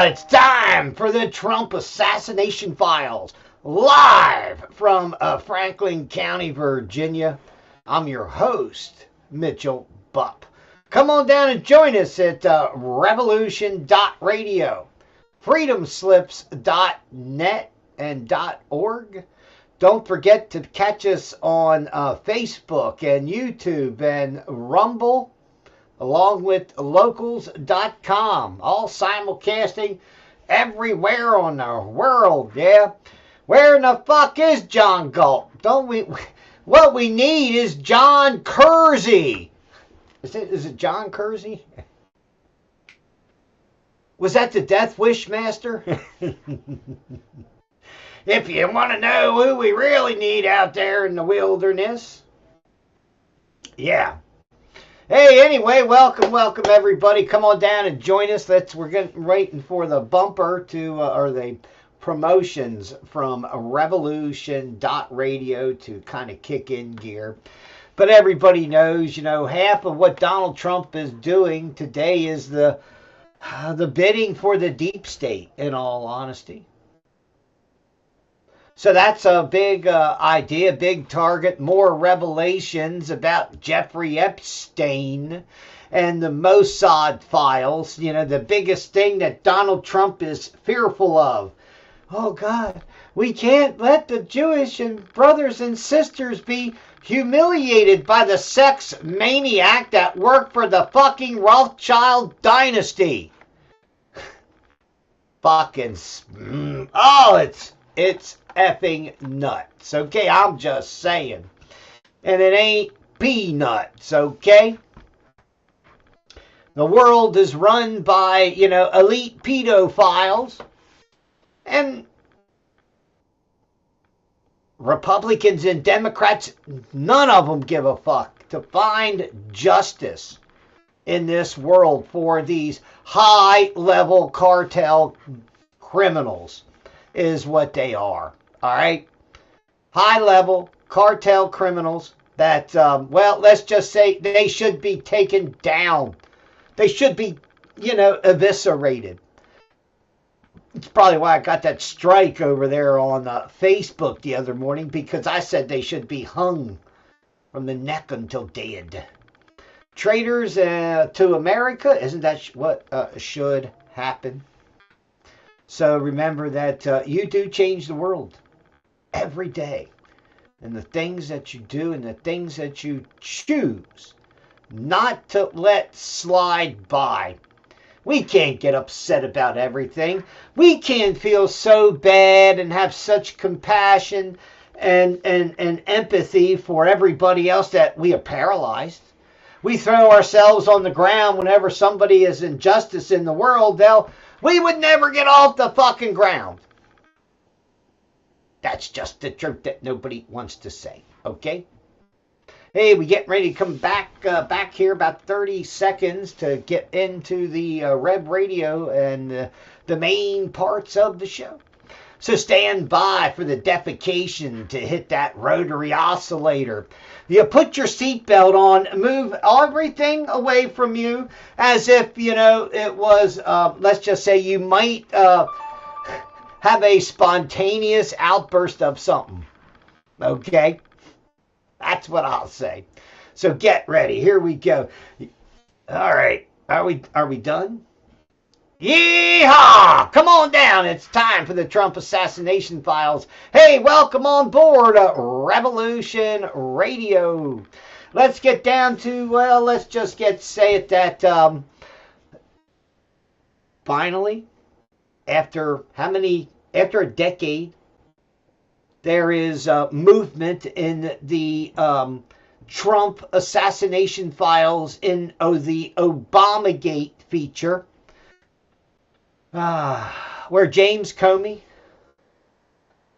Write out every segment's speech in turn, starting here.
It's time for the Trump Assassination Files, live from Franklin County, Virginia. I'm your host, Mitchell Bupp. Come on down and join us at revolution.radio, freedomslips.net and .org. Don't forget to catch us on Facebook and YouTube and Rumble, along with locals.com, all simulcasting everywhere on the world, yeah? Where in the fuck is John Galt? What we need is John Kersey. Is it John Kersey? Was that the Death Wish Master? If you want to know who we really need out there in the wilderness. Yeah. Hey, anyway, welcome everybody. Come on down and join us. We're waiting for the bumper or the promotions from revolution.radio to kind of kick in gear. But everybody knows, half of what Donald Trump is doing today is the bidding for the deep state, in all honesty. So that's a big idea, big target, more revelations about Jeffrey Epstein and the Mossad files, the biggest thing that Donald Trump is fearful of. Oh, God, we can't let the Jewish and brothers and sisters be humiliated by the sex maniac that worked for the fucking Rothschild dynasty. It's effing nuts, okay? I'm just saying. And it ain't peanuts, okay? The world is run by, elite pedophiles. And Republicans and Democrats, none of them give a fuck to find justice in this world for these high-level cartel criminals is what they are. All right? High-level cartel criminals that, let's just say they should be taken down. They should be, eviscerated. It's probably why I got that strike over there on Facebook the other morning, because I said they should be hung from the neck until dead. Traitors to America, isn't that what should happen? So remember that you do change the world every day. And the things that you do and the things that you choose not to let slide by. We can't get upset about everything. We can't feel so bad and have such compassion and empathy for everybody else that we are paralyzed. We throw ourselves on the ground whenever somebody is injustice in the world. We would never get off the fucking ground. That's just the truth that nobody wants to say, okay? Hey, we getting ready to come back here about 30 seconds to get into the Rev Radio and the main parts of the show. So stand by for the defecation to hit that rotary oscillator. You put your seatbelt on, move everything away from you as if, it was, let's just say you might have a spontaneous outburst of something. Okay? That's what I'll say. So get ready. Here we go. All right. Are we done? Yeehaw! Come on down. It's time for the Trump Assassination Files. Hey, welcome on board Revolution Radio. Let's get down to, let's just say it that finally, after a decade, there is movement in the Trump Assassination Files in the Obamagate feature, where James Comey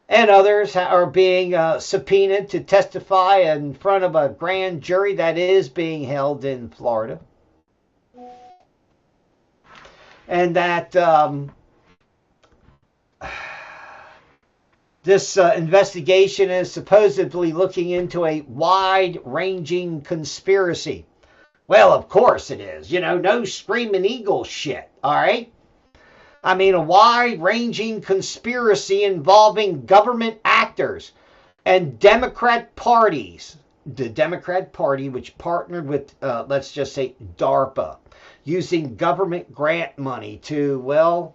and others are being subpoenaed to testify in front of a grand jury that is being held in Florida. And that this investigation is supposedly looking into a wide-ranging conspiracy. Well, of course it is. No screaming eagle shit, all right? I mean, a wide-ranging conspiracy involving government actors and Democrat parties. The Democrat Party, which partnered with, let's just say, DARPA, using government grant money to, well,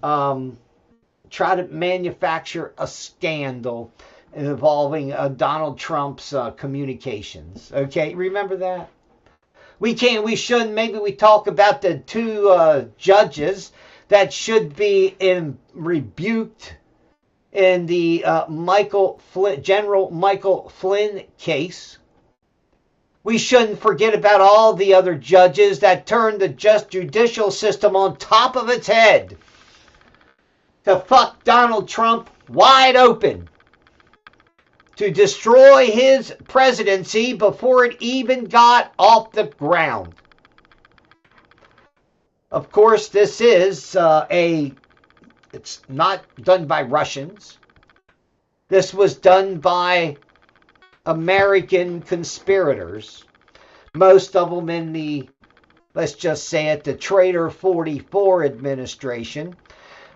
try to manufacture a scandal involving Donald Trump's communications. Okay, remember that? We shouldn't, maybe we talk about the two judges that should be rebuked in the General Michael Flynn case. We shouldn't forget about all the other judges that turned the judicial system on top of its head to fuck Donald Trump wide open, to destroy his presidency before it even got off the ground. Of course, this is it's not done by Russians. This was done by American conspirators, most of them in the, let's just say it, the Traitor 44 administration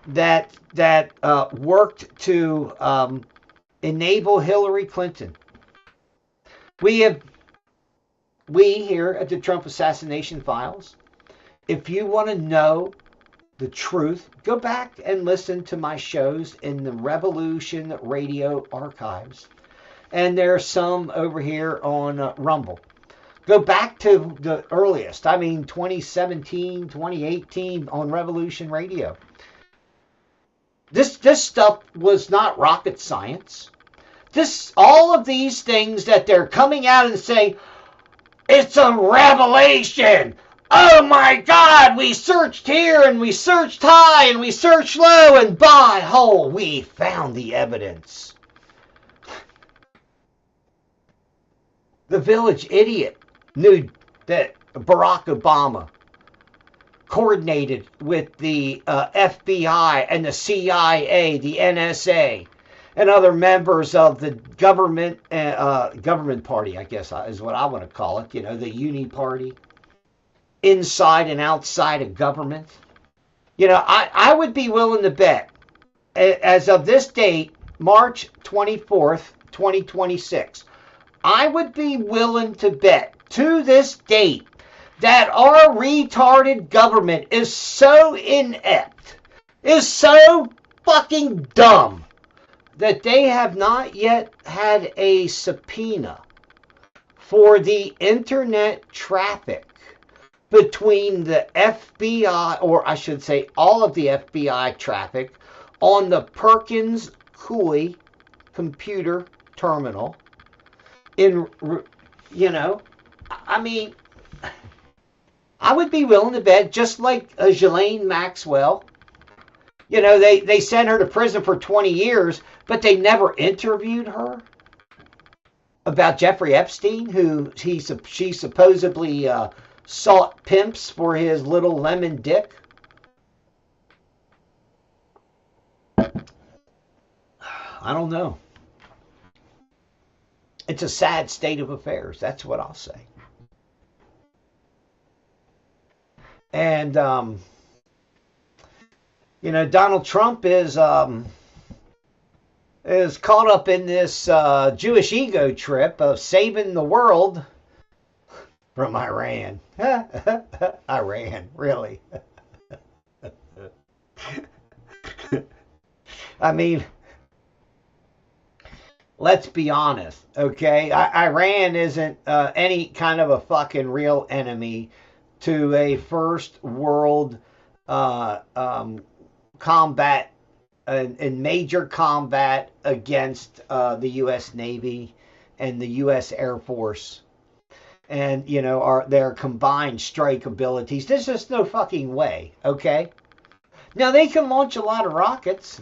that worked to enable Hillary Clinton. We here at the Trump Assassination Files, if you want to know the truth, go back and listen to my shows in the Revolution Radio archives. And there's some over here on Rumble. Go back to the earliest, 2017, 2018 on Revolution Radio. This stuff was not rocket science. All of these things that they're coming out and saying, it's a revelation. Oh my God, we searched here and we searched high and we searched low and by hole, we found the evidence. The village idiot knew that Barack Obama coordinated with the FBI and the CIA, the NSA, and other members of the government party, I guess is what I want to call it, the Uni Party, inside and outside of government. I would be willing to bet, as of this date, March 24th, 2026, I would be willing to bet to this date that our retarded government is so inept, is so fucking dumb, that they have not yet had a subpoena for the internet traffic between the FBI, or I should say all of the FBI traffic, on the Perkins Coie computer terminal. I would be willing to bet, just like Ghislaine Maxwell, they sent her to prison for 20 years, but they never interviewed her about Jeffrey Epstein, who she supposedly sought pimps for his little lemon dick. I don't know. It's a sad state of affairs. That's what I'll say. And, Donald Trump is caught up in this Jewish ego trip of saving the world from Iran. Iran, really. Let's be honest, okay? Iran isn't any kind of a fucking real enemy to a first world combat, in major combat against the U.S. Navy and the U.S. Air Force, and their combined strike abilities. There's just no fucking way, okay? Now they can launch a lot of rockets,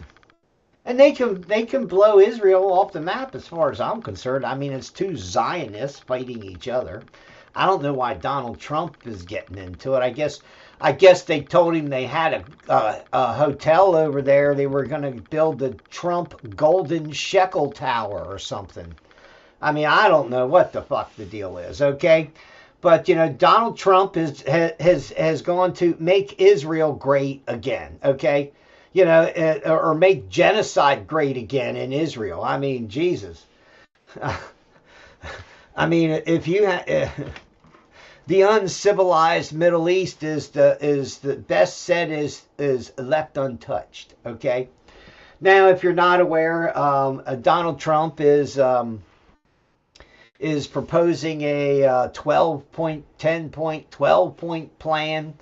and they can blow Israel off the map as far as I'm concerned. It's two Zionists fighting each other. I don't know why Donald Trump is getting into it. I guess they told him they had a hotel over there. They were going to build the Trump Golden Shekel Tower or something. I don't know what the fuck the deal is, okay? But Donald Trump has gone to make Israel great again. Okay, or make genocide great again in Israel. I mean, Jesus. I mean, if you the uncivilized Middle East is the best said is left untouched. Okay. Now, if you're not aware, Donald Trump is proposing a 12-point, 10-point, 12-point plan.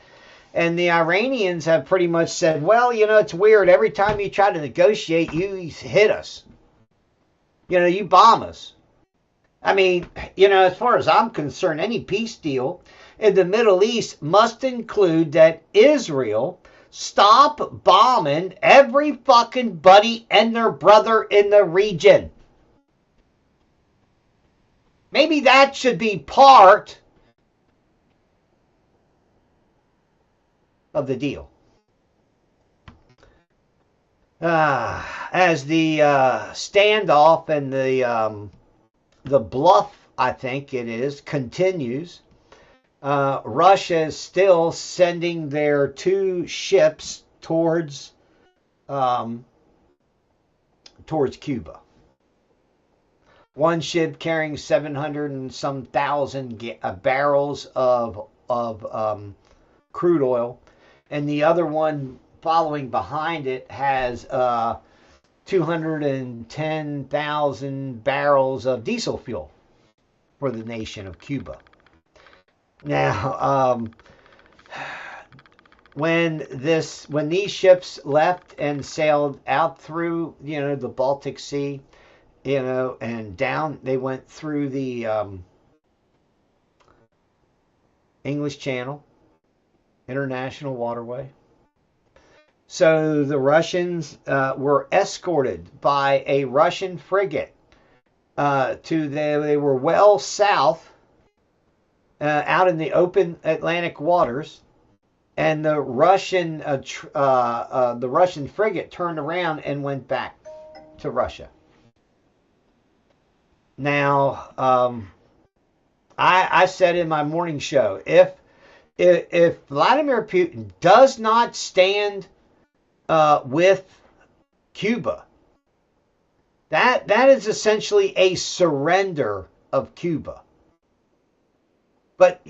And the Iranians have pretty much said, well, it's weird. Every time you try to negotiate, you hit us. You bomb us. I mean, as far as I'm concerned, any peace deal in the Middle East must include that Israel stop bombing every fucking buddy and their brother in the region. Maybe that should be part of the deal. As the standoff and the bluff, I think it is, continues, Russia is still sending their 2 ships towards Cuba. One ship carrying 700 and some thousand barrels of crude oil, and the other one following behind it has 210,000 barrels of diesel fuel for the nation of Cuba. Now, when these ships left and sailed out through the Baltic Sea, and down, they went through the English Channel, international waterway. So the Russians were escorted by a Russian frigate they were well south, out in the open Atlantic waters, and the Russian frigate turned around and went back to Russia. Now, I said in my morning show, if Vladimir Putin does not stand with Cuba, that is essentially a surrender of Cuba. But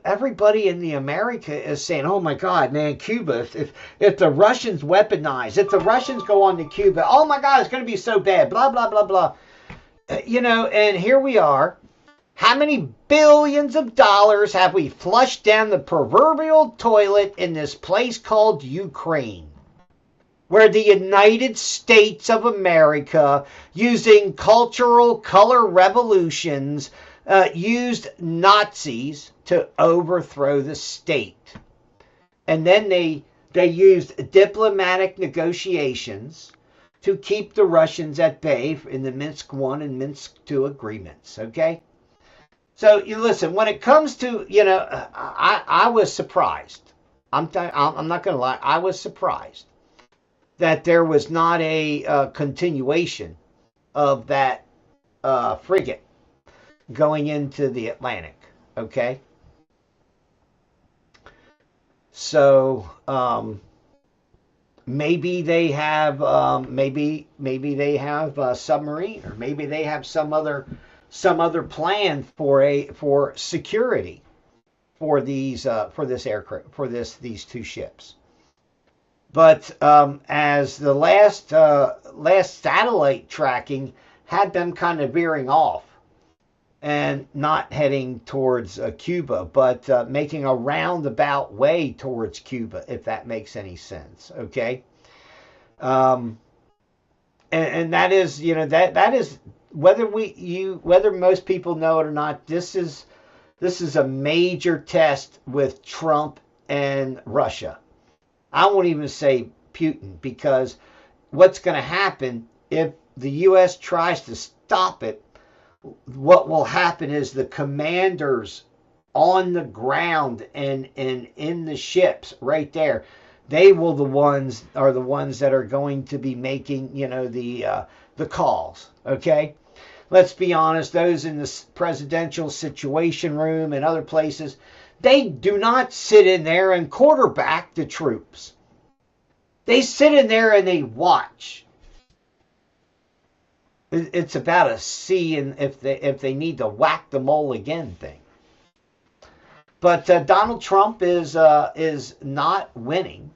everybody in the America is saying, "Oh my God, man, Cuba! If the Russians weaponize, if the Russians go on to Cuba, oh my God, it's going to be so bad." Blah blah blah blah. And here we are. How many billions of dollars have we flushed down the proverbial toilet in this place called Ukraine, where the United States of America, using cultural color revolutions, used Nazis to overthrow the state. And then they used diplomatic negotiations to keep the Russians at bay in the Minsk I and Minsk II agreements, okay? So, listen, when it comes to, I was surprised. I'm not going to lie. I was surprised that there was not a continuation of that frigate going into the Atlantic, okay? So, maybe they have maybe they have a submarine, or maybe they have some other plan for security for these these 2 ships. But as the last satellite tracking had them kind of veering off and not heading towards Cuba, but making a roundabout way towards Cuba, if that makes any sense. Okay, and that is, that is, whether most people know it or not, this is a major test with Trump and Russia. I won't even say Putin, because what's going to happen if the U.S. tries to stop it? What will happen is the commanders on the ground and in the ships right there, they are the ones that are going to be making the calls. Okay, let's be honest, those in the presidential situation room and other places, they do not sit in there and quarterback the troops. They sit in there and they watch. It's about a see and if they need to whack the mole again thing. But Donald Trump is not winning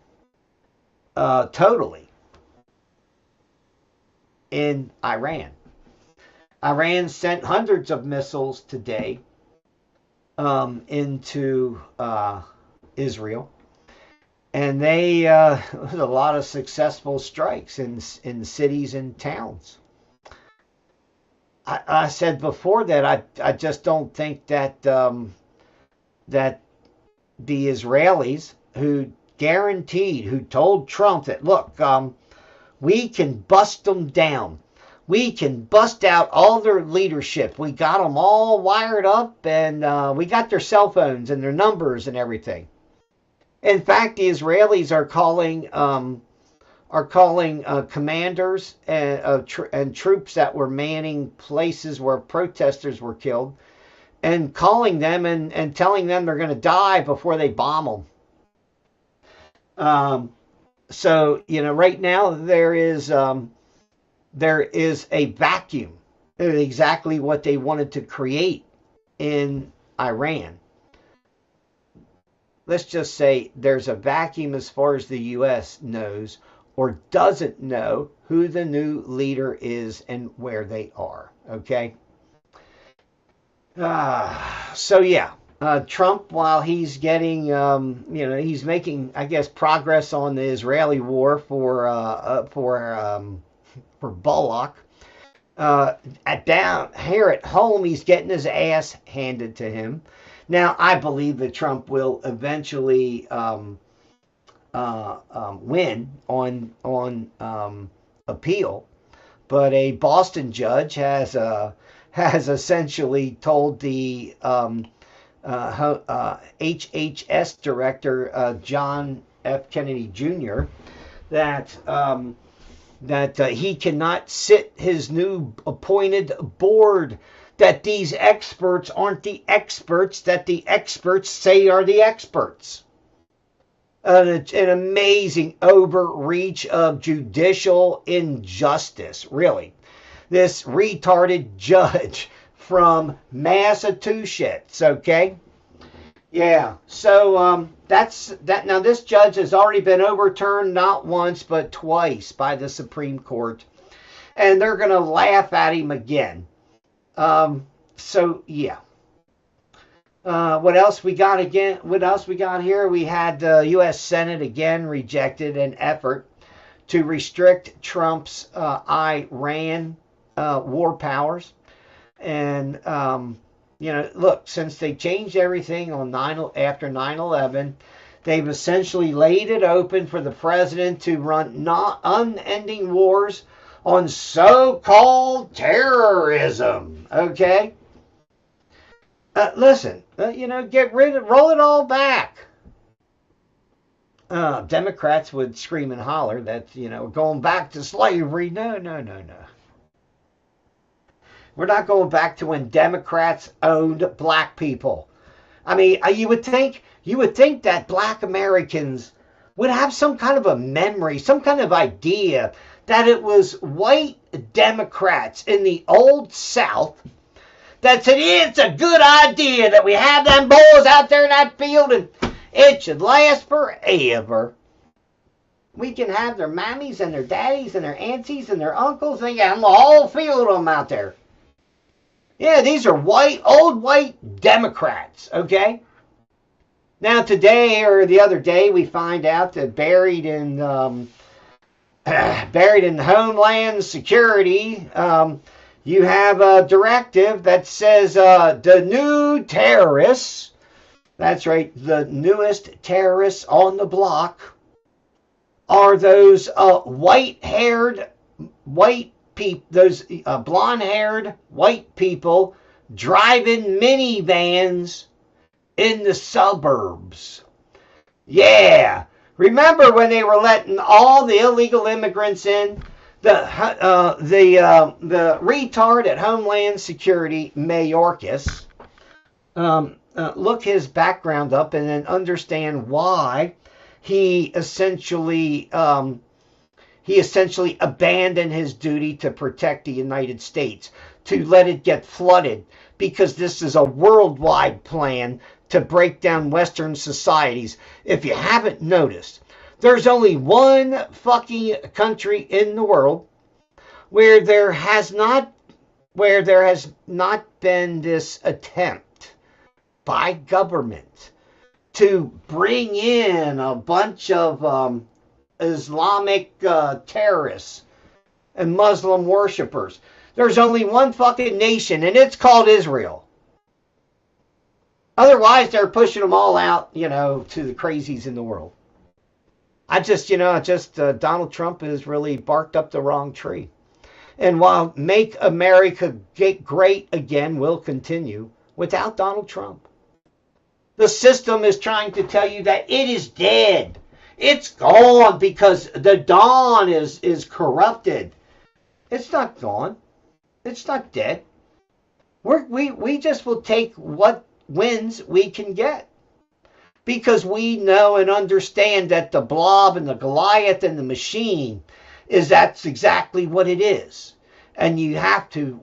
totally in Iran. Iran sent hundreds of missiles today into Israel, and they there's a lot of successful strikes in cities and towns. I said before that I just don't think that that the Israelis who told Trump that, look, we can bust them down. We can bust out all their leadership. We got them all wired up, and we got their cell phones and their numbers and everything. In fact, the Israelis are calling commanders and troops that were manning places where protesters were killed, and calling them and telling them they're going to die before they bomb them. So, right now there is a vacuum, exactly what they wanted to create in Iran. Let's just say there's a vacuum as far as the U.S. knows or doesn't know who the new leader is and where they are. Okay? So yeah, Trump, while he's getting, he's making, I guess, progress on the Israeli war for Bullock. Down here at home, he's getting his ass handed to him. Now, I believe that Trump will eventually win on appeal, but a Boston judge has essentially told the HHS director, John F. Kennedy Jr., that he cannot sit his new appointed board, that these experts aren't the experts that the experts say are the experts. An amazing overreach of judicial injustice, really. This retarded judge from Massachusetts, okay? Yeah, so that's that. Now, this judge has already been overturned not once but twice by the Supreme Court, and they're going to laugh at him again. So yeah. What else we got again? What else we got here? We had the U.S. Senate again rejected an effort to restrict Trump's Iran war powers, and look, since they changed everything on after 9/11, they've essentially laid it open for the president to run unending wars on so-called terrorism. Okay. Listen, roll it all back. Democrats would scream and holler that, going back to slavery. No. We're not going back to when Democrats owned black people. I mean, you would think that black Americans would have some kind of a memory, some kind of idea that it was white Democrats in the old South that said, it's a good idea that we have them boys out there in that field and it should last forever. We can have their mammies and their daddies and their aunties and their uncles. They got the whole field of them out there. Yeah, these are old white Democrats, okay? Now today or the other day we find out that buried in Homeland Security, you have a directive that says the new terrorists, that's right, the newest terrorists on the block, are those blonde-haired white people driving minivans in the suburbs. Yeah. Remember when they were letting all the illegal immigrants in? The retard at Homeland Security, Mayorkas, look his background up and then understand why he essentially abandoned his duty to protect the United States, to let it get flooded, because this is a worldwide plan to break down Western societies. If you haven't noticed, there's only one fucking country in the world where there has not been this attempt by government to bring in a bunch of Islamic terrorists and Muslim worshippers. There's only one fucking nation, and it's called Israel. Otherwise, they're pushing them all out, to the crazies in the world. Donald Trump has really barked up the wrong tree. And while Make America Great Again will continue without Donald Trump, the system is trying to tell you that it is dead. It's gone because the dawn is corrupted. It's not gone. It's not dead. We just will take what wins we can get. Because we know and understand that the blob and the Goliath and the machine that's exactly what it is. And you have to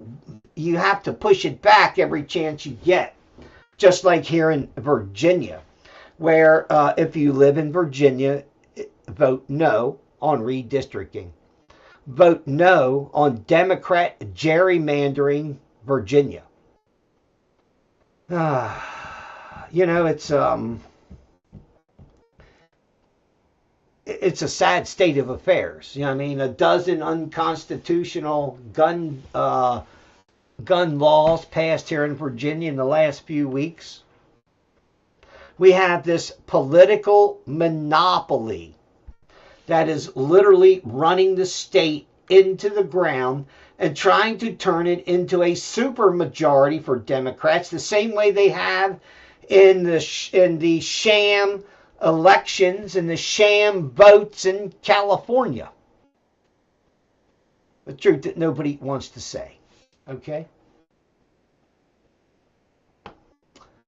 push it back every chance you get. Just like here in Virginia, where if you live in Virginia, vote no on redistricting. Vote no on Democrat gerrymandering Virginia. It's a sad state of affairs. A dozen unconstitutional gun laws passed here in Virginia in the last few weeks. We have this political monopoly that is literally running the state into the ground and trying to turn it into a supermajority for Democrats, the same way they have in the sham elections and the sham votes in California. The truth that nobody wants to say. Okay?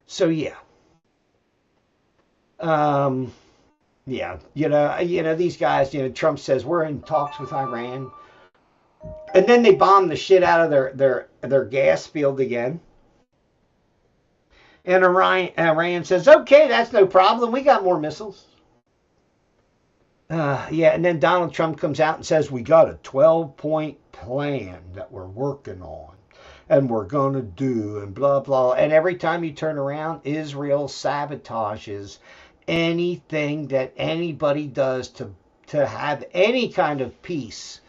So yeah. These guys, Trump says we're in talks with Iran. And then they bomb the shit out of their gas field again. And Iran says, okay, that's no problem. We got more missiles. And then Donald Trump comes out and says, we got a 12-point plan that we're working on and we're going to do and blah, blah. And every time you turn around, Israel sabotages anything that anybody does to have any kind of peace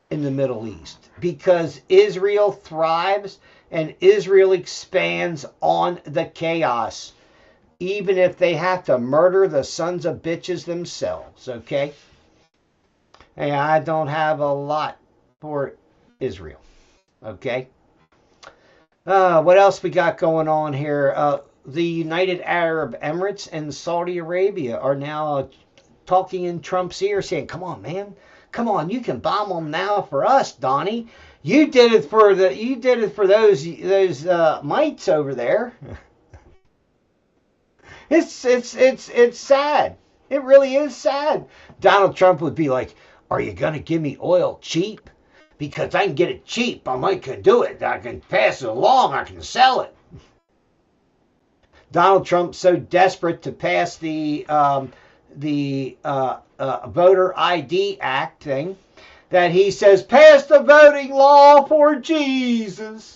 in the Middle East, because Israel thrives and Israel expands on the chaos, even if they have to murder the sons of bitches themselves, okay? Hey, I don't have a lot for Israel, okay? What else we got going on here? The United Arab Emirates and Saudi Arabia are now talking in Trump's ear, saying, come on, man. Come on, you can bomb them now for us, Donnie. You did it for those mites over there. It's sad. It really is sad. Donald Trump would be like, are you going to give me oil cheap? Because I can get it cheap. I might can do it. I can pass it along. I can sell it. Donald Trump's so desperate to pass the Voter ID Act thing that he says, pass the voting law for Jesus.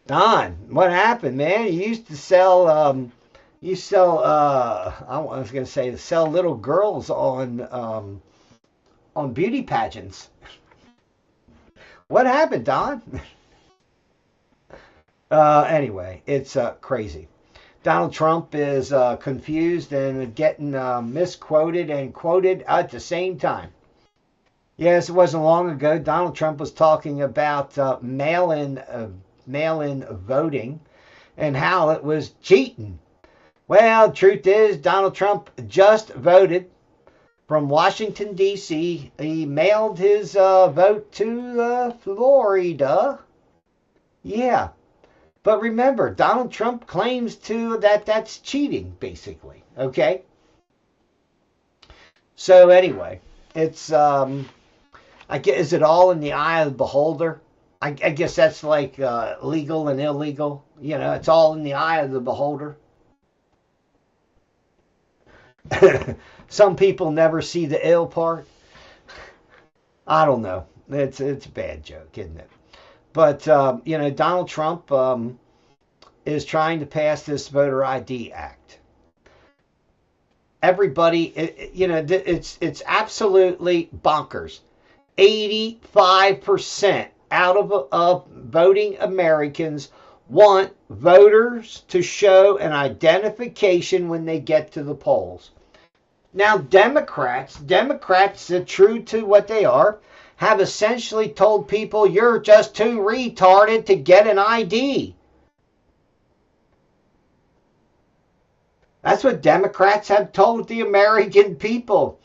Don, what happened, man? You used to sell, sell little girls on beauty pageants. What happened, Don? Anyway, it's crazy. Donald Trump is confused and getting misquoted and quoted at the same time. Yes, it wasn't long ago. Donald Trump was talking about mail-in voting and how it was cheating. Well, truth is, Donald Trump just voted from Washington, D.C. He mailed his vote to Florida. Yeah. But remember, Donald Trump claims that's cheating, basically. Okay? So anyway, it's I guess, is it all in the eye of the beholder? I guess that's like legal and illegal. You know, it's all in the eye of the beholder. Some people never see the ill part. I don't know. It's a bad joke, isn't it? But you know, Donald Trump is trying to pass this voter ID Act. Everybody, you know, it's absolutely bonkers. 85% out of voting Americans want voters to show an identification when they get to the polls. Now, Democrats, true to what they are, have essentially told people you're just too retarded to get an ID. That's what Democrats have told the American people.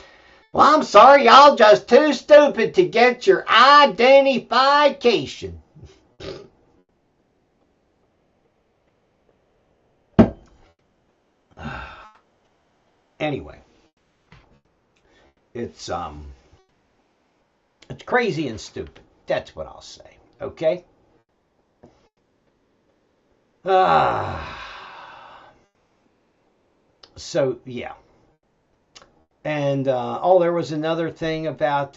Well, I'm sorry, y'all just too stupid to get your identification. Anyway, it's crazy and stupid. That's what I'll say. Okay? So yeah. And there was another thing about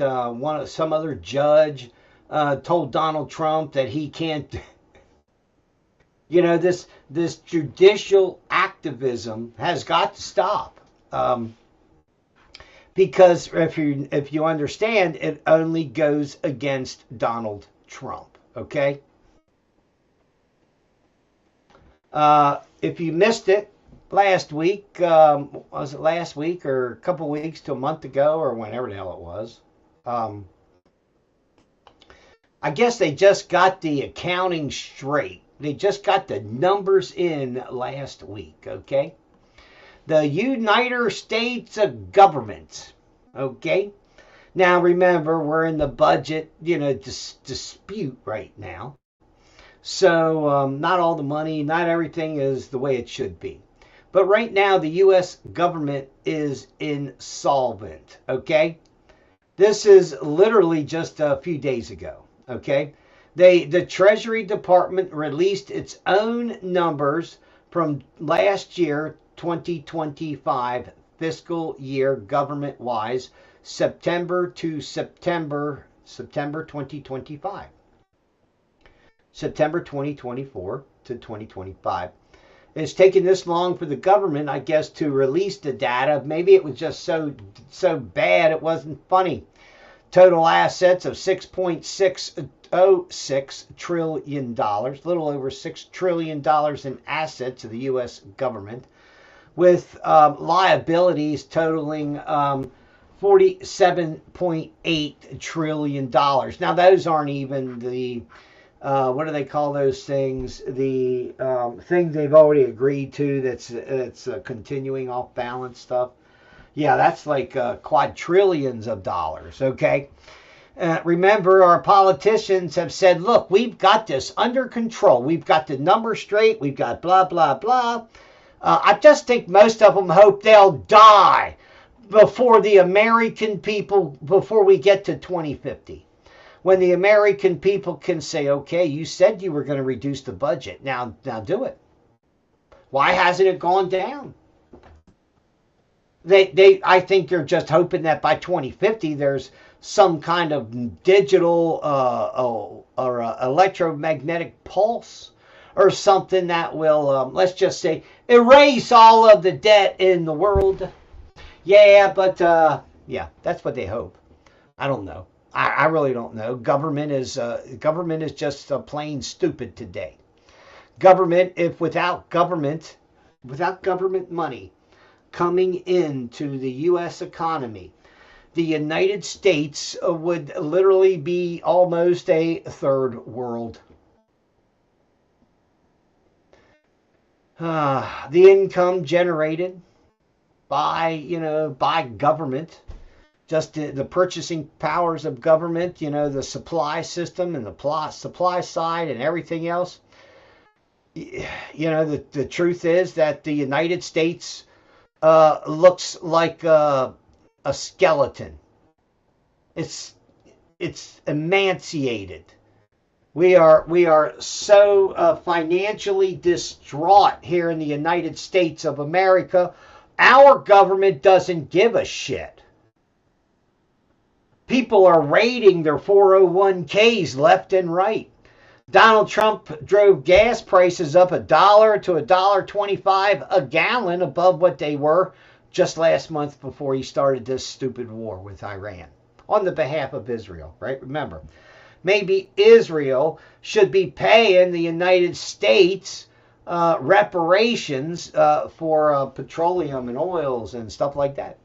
some other judge told Donald Trump that he can't. You know, this judicial activism has got to stop, because if you understand, it only goes against Donald Trump. Okay. If you missed it, last week, was it last week or a couple weeks to a month ago or whenever the hell it was? I guess they just got the accounting straight. They just got the numbers in last week, okay? The United States government, okay? Now remember, we're in the budget, you know, dispute right now. So not all the money, not everything is the way it should be. But right now, the U.S. government is insolvent, okay? This is literally just a few days ago, okay? The Treasury Department released its own numbers from last year, 2025 fiscal year government-wise, September to September 2025. September 2024 to 2025. It's taken this long for the government, I guess, to release the data. Maybe it was just so bad it wasn't funny. Total assets of $6.606 trillion, a little over $6 trillion in assets of the U.S. government, with liabilities totaling $47.8 trillion. Now, those aren't even the, what do they call those things? The thing they've already agreed to that's continuing off balance stuff. Yeah, that's like quadrillions of dollars, okay? Remember, our politicians have said, look, we've got this under control. We've got the numbers straight. We've got blah, blah, blah. I just think most of them hope they'll die before the American people, before we get to 2050. When the American people can say, okay, you said you were going to reduce the budget. Now do it. Why hasn't it gone down? I think they're just hoping that by 2050 there's some kind of digital or electromagnetic pulse or something that will, let's just say, erase all of the debt in the world. Yeah, but yeah, that's what they hope. I don't know. I really don't know. Government is just plain stupid today. Government, if without government money coming into the U.S. economy, the United States would literally be almost a third world. The income generated by government just the purchasing powers of government, the supply system and the supply side and everything else. The truth is that the United States looks like a skeleton. It's emaciated. We are so financially distraught here in the United States of America. Our government doesn't give a shit. People are raiding their 401ks left and right. Donald Trump drove gas prices up $1 to $1.25 a gallon above what they were just last month before he started this stupid war with Iran on the behalf of Israel, right? Remember, maybe Israel should be paying the United States reparations for petroleum and oils and stuff like that.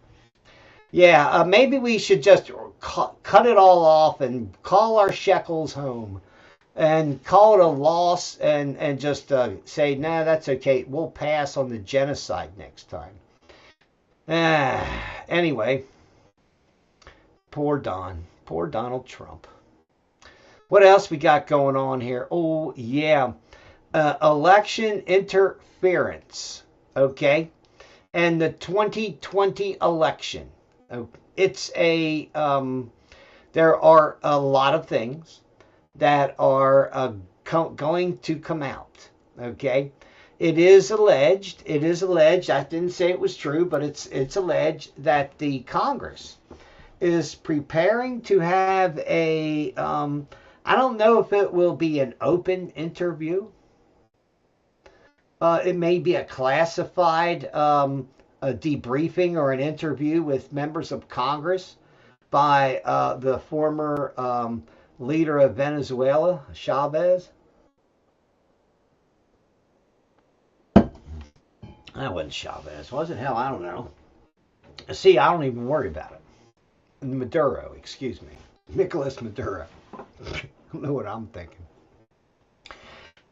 Yeah, maybe we should just cut it all off and call our shekels home and call it a loss and just say, nah, that's okay. We'll pass on the genocide next time. Anyway, poor Donald Trump. What else we got going on here? Oh, yeah. Election interference. Okay. And the 2020 election. It's there are a lot of things that are going to come out. Okay. It is alleged, I didn't say it was true, but it's alleged that the Congress is preparing to have a, I don't know if it will be an open interview. It may be a classified a debriefing or an interview with members of Congress by the former leader of Venezuela, Chavez. That wasn't Chavez, was it? Hell, I don't know. See, I don't even worry about it. Maduro, excuse me. Nicolas Maduro. I don't know what I'm thinking.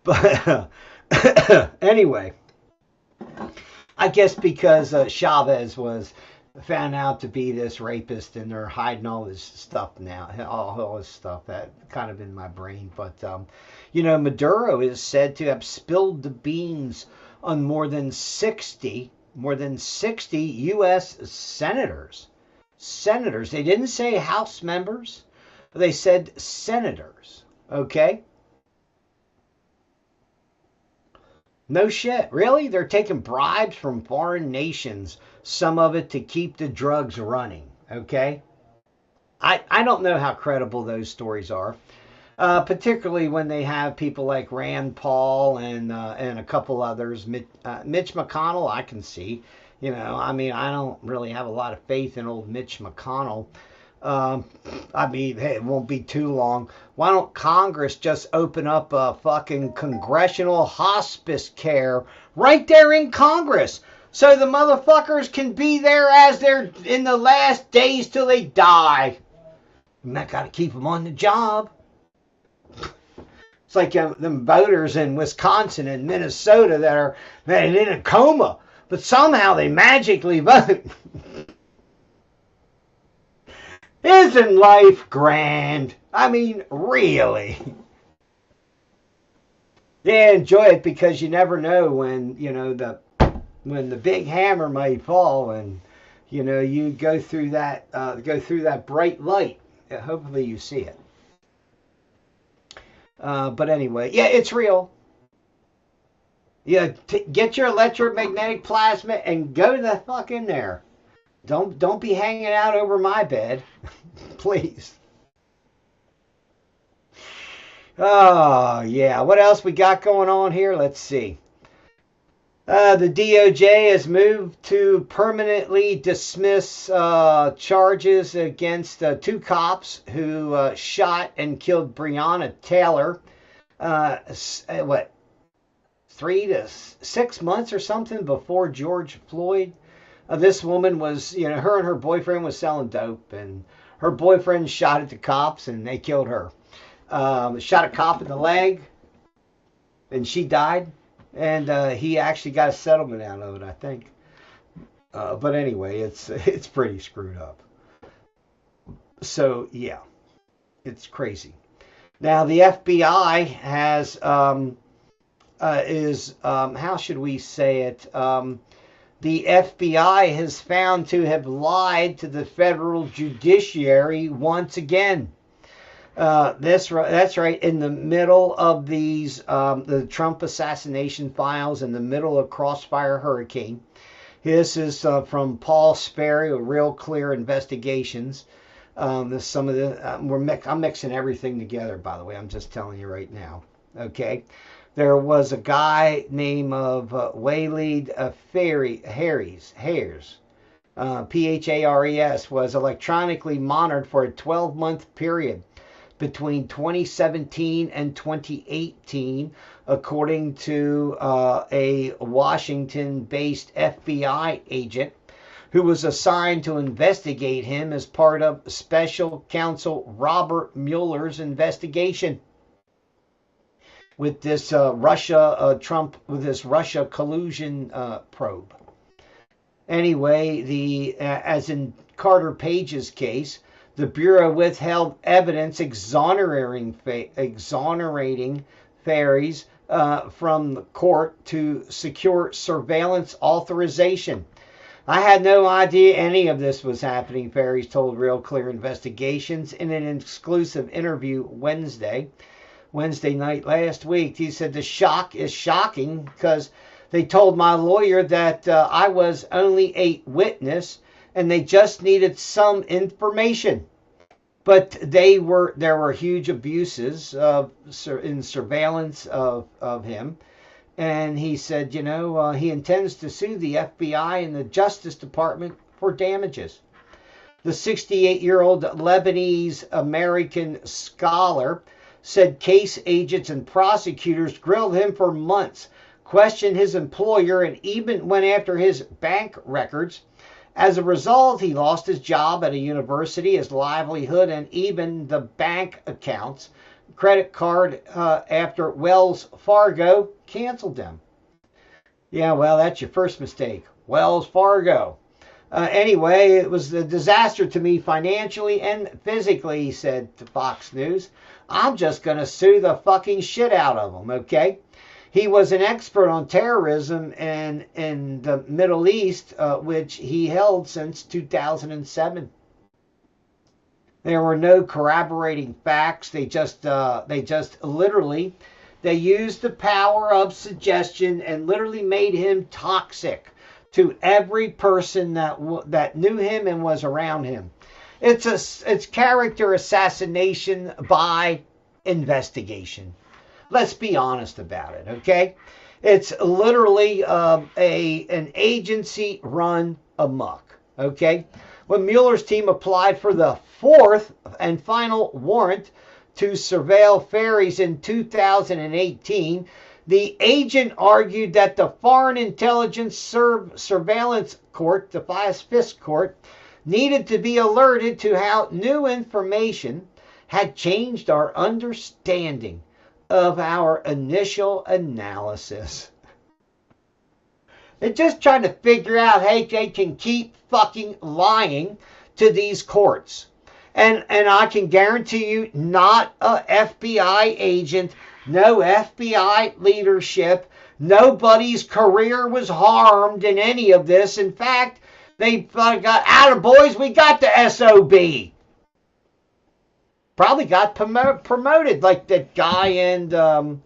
But anyway, I guess because Chavez was found out to be this rapist and they're hiding all this stuff now, all this stuff that kind of in my brain. But, Maduro is said to have spilled the beans on more than 60 U.S. senators. Senators. They didn't say House members. They said senators. Okay? No shit. Really? They're taking bribes from foreign nations, some of it to keep the drugs running. Okay? I don't know how credible those stories are. Particularly when they have people like Rand Paul and a couple others. Mitch McConnell, I can see. I don't really have a lot of faith in old Mitch McConnell. Hey, it won't be too long. Why don't Congress just open up a fucking congressional hospice care right there in Congress so the motherfuckers can be there as they're in the last days till they die? And that got to keep them on the job. It's like them voters in Wisconsin and Minnesota that are in a coma, but somehow they magically vote. Isn't life grand? I mean, really. Yeah, enjoy it because you never know when, when the big hammer may fall and, you go through that bright light. Hopefully you see it. But anyway, yeah, it's real. Yeah, get your electromagnetic plasma and go the fuck in there. Don't be hanging out over my bed, please. Oh yeah, what else we got going on here? Let's see. The DOJ has moved to permanently dismiss charges against 2 cops who shot and killed Breonna Taylor. 3 to 6 months or something before George Floyd. This woman was, her and her boyfriend was selling dope, and her boyfriend shot at the cops, and they killed her. Shot a cop in the leg, and she died. And he actually got a settlement out of it, I think. But anyway, it's pretty screwed up. So yeah, it's crazy. Now the FBI has how should we say it? The FBI has found to have lied to the federal judiciary once again. That's right. In the middle of these, the Trump assassination files, in the middle of Crossfire Hurricane. This is from Paul Sperry of Real Clear Investigations. This some of the I'm mixing everything together. By the way, I'm just telling you right now. Okay, there was a guy named of Waleed Harris, Phares, was electronically monitored for a 12-month period between 2017 and 2018, according to a Washington-based FBI agent who was assigned to investigate him as part of Special Counsel Robert Mueller's investigation with this Russia collusion probe. Anyway, as in Carter Page's case, the Bureau withheld evidence exonerating Ferries from the court to secure surveillance authorization. I had no idea any of this was happening, Ferries told Real Clear Investigations in an exclusive interview Wednesday night last week. He said the shock is shocking because they told my lawyer that I was only a witness and they just needed some information. But there were huge abuses in surveillance of him. And he said, he intends to sue the FBI and the Justice Department for damages. The 68-year-old Lebanese American scholar said case agents and prosecutors grilled him for months, questioned his employer, and even went after his bank records. As a result, he lost his job at a university, his livelihood, and even the bank accounts, credit card, after Wells Fargo canceled them. Yeah, well, that's your first mistake. Wells Fargo. Anyway, it was a disaster to me financially and physically, he said to Fox News. I'm just going to sue the fucking shit out of them, okay? He was an expert on terrorism in the Middle East, which he held since 2007. There were no corroborating facts. They just literally, they used the power of suggestion and literally made him toxic to every person that knew him and was around him. It's character assassination by investigation. Let's be honest about it, okay? It's literally an agency run amok, okay? When Mueller's team applied for the fourth and final warrant to surveil Ferries in 2018, the agent argued that the Foreign Intelligence Surveillance Court, the FISC court, needed to be alerted to how new information had changed our understanding of our initial analysis. They're just trying to figure out how they can keep fucking lying to these courts. And I can guarantee you, not a FBI agent, no FBI leadership, nobody's career was harmed in any of this. In fact, they got, attaboys, we got the SOB. Probably got promoted like that guy in the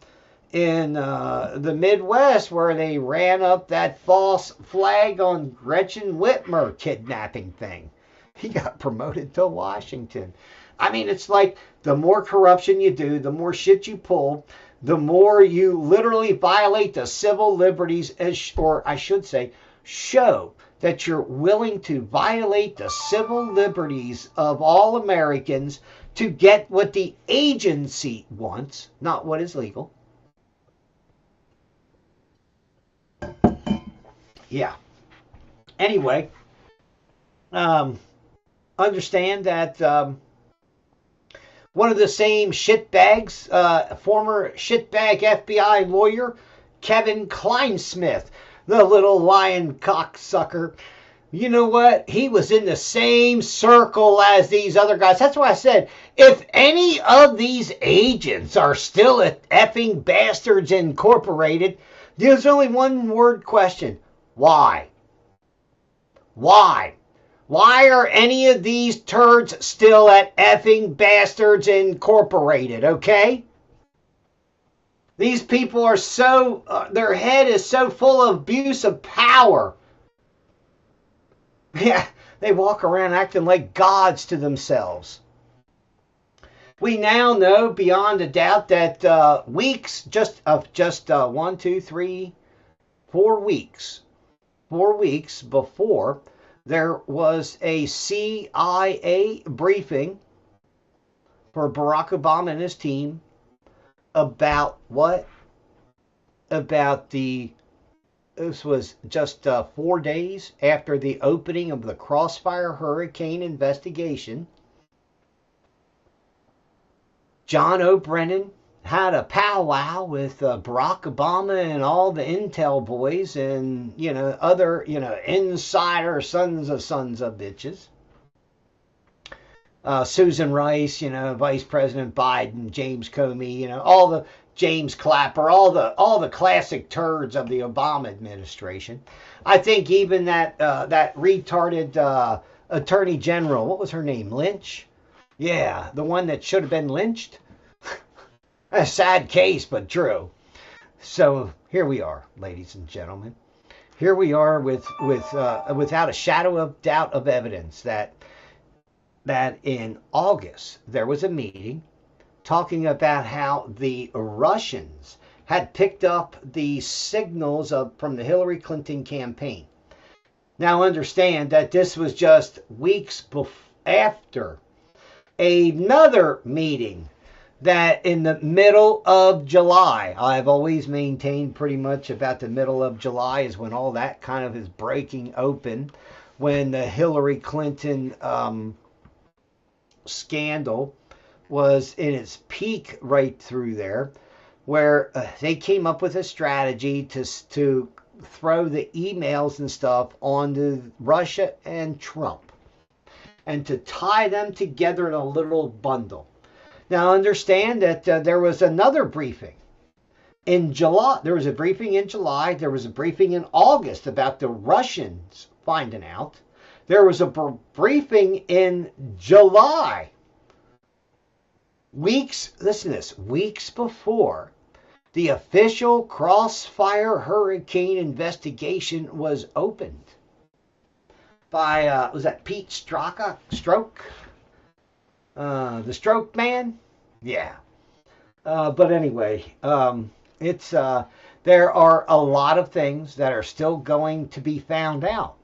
Midwest where they ran up that false flag on Gretchen Whitmer kidnapping thing. He got promoted to Washington. I mean, it's like the more corruption you do, the more shit you pull, the more you literally violate the civil liberties, or I should say, show that you're willing to violate the civil liberties of all Americans to get what the agency wants, not what is legal. Yeah. Anyway, understand that one of the same shitbags, former shitbag FBI lawyer, Kevin Kleinsmith, the little lion cocksucker, You know what? He was in the same circle as these other guys. That's why I said, if any of these agents are still at effing Bastards Incorporated, there's only one word question. Why? Why? Why are any of these turds still at effing Bastards Incorporated, okay? These people are so, their head is so full of abuse of power. Yeah, they walk around acting like gods to themselves. We now know beyond a doubt that weeks, just 1, 2, 3, 4 weeks, 4 weeks before, there was a CIA briefing for Barack Obama and his team about what? About this was just 4 days after the opening of the Crossfire Hurricane investigation. John O'Brien had a powwow with Barack Obama and all the intel boys and, other, insider sons of bitches. Susan Rice, Vice President Biden, James Comey, all the James Clapper, all the classic turds of the Obama administration. I think even that retarded Attorney General, what was her name, Lynch? Yeah, the one that should have been lynched. A sad case, but true. So here we are, ladies and gentlemen. Here we are without a shadow of doubt of evidence that in August there was a meeting talking about how the Russians had picked up the signals from the Hillary Clinton campaign. Now understand that this was just weeks after another meeting that in the middle of July, I've always maintained pretty much about the middle of July is when all that kind of is breaking open, when the Hillary Clinton scandal was in its peak right through there, where they came up with a strategy to throw the emails and stuff onto Russia and Trump and to tie them together in a little bundle. Now understand that there was another briefing in July. There was a briefing in July. There was a briefing in August about the Russians finding out. There was a briefing in July. Listen to this, weeks before the official Crossfire Hurricane investigation was opened by, was that Pete Strzok? The Stroke Man? Yeah. But anyway, there are a lot of things that are still going to be found out,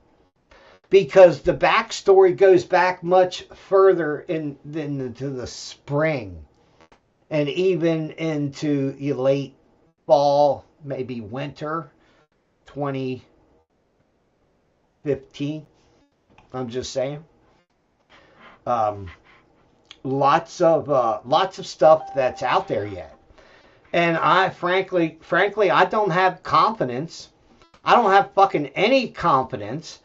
because the backstory goes back much further into the spring and even into late fall, maybe winter 2015. I'm just saying. Lots of stuff that's out there yet. And I frankly, I don't have confidence. I don't have fucking any confidence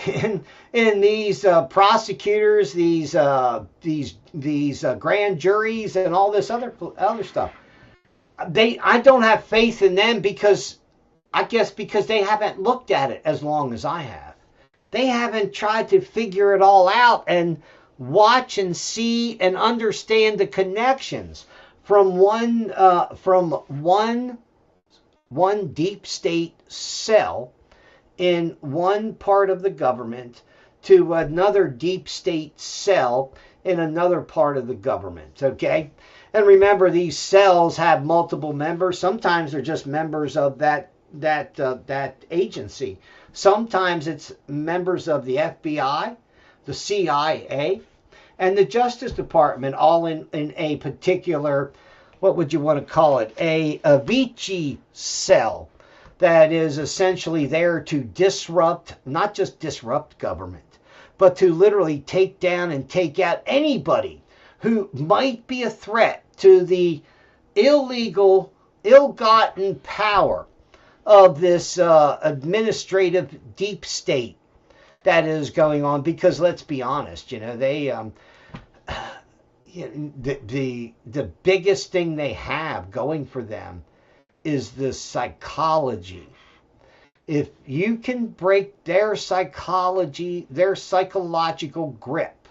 in these prosecutors, these grand juries, and all this other stuff. I don't have faith in them because they haven't looked at it as long as I have. They haven't tried to figure it all out and watch and see and understand the connections from one deep state cell in one part of the government to another deep state cell in another part of the government, okay? And remember, these cells have multiple members. Sometimes they're just members of that agency. Sometimes it's members of the FBI, the CIA, and the Justice Department, all in a particular, what would you want to call it, a Avicii cell that is essentially there to disrupt, not just disrupt government, but to literally take down and take out anybody who might be a threat to the illegal, ill-gotten power of this administrative deep state that is going on, because let's be honest, they the biggest thing they have going for them is the psychology. If you can break their psychology, their psychological grip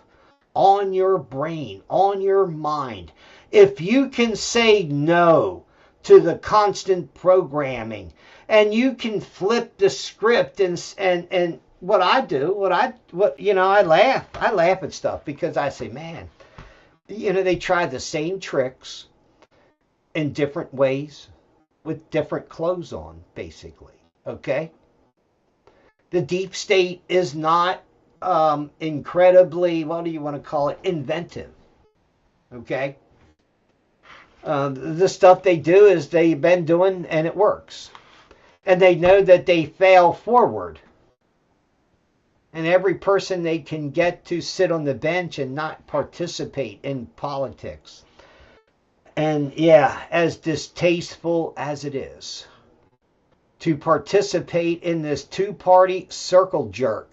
on your brain, on your mind, if you can say no to the constant programming, and you can flip the script, and what I do, I laugh at stuff, because I say, man, they try the same tricks in different ways with different clothes on, basically. Okay? The deep state is not incredibly, what do you want to call it, inventive. Okay? The stuff they do is they've been doing, and it works. And they know that they fail forward. And every person they can get to sit on the bench and not participate in politics. And yeah, as distasteful as it is, to participate in this two-party circle jerk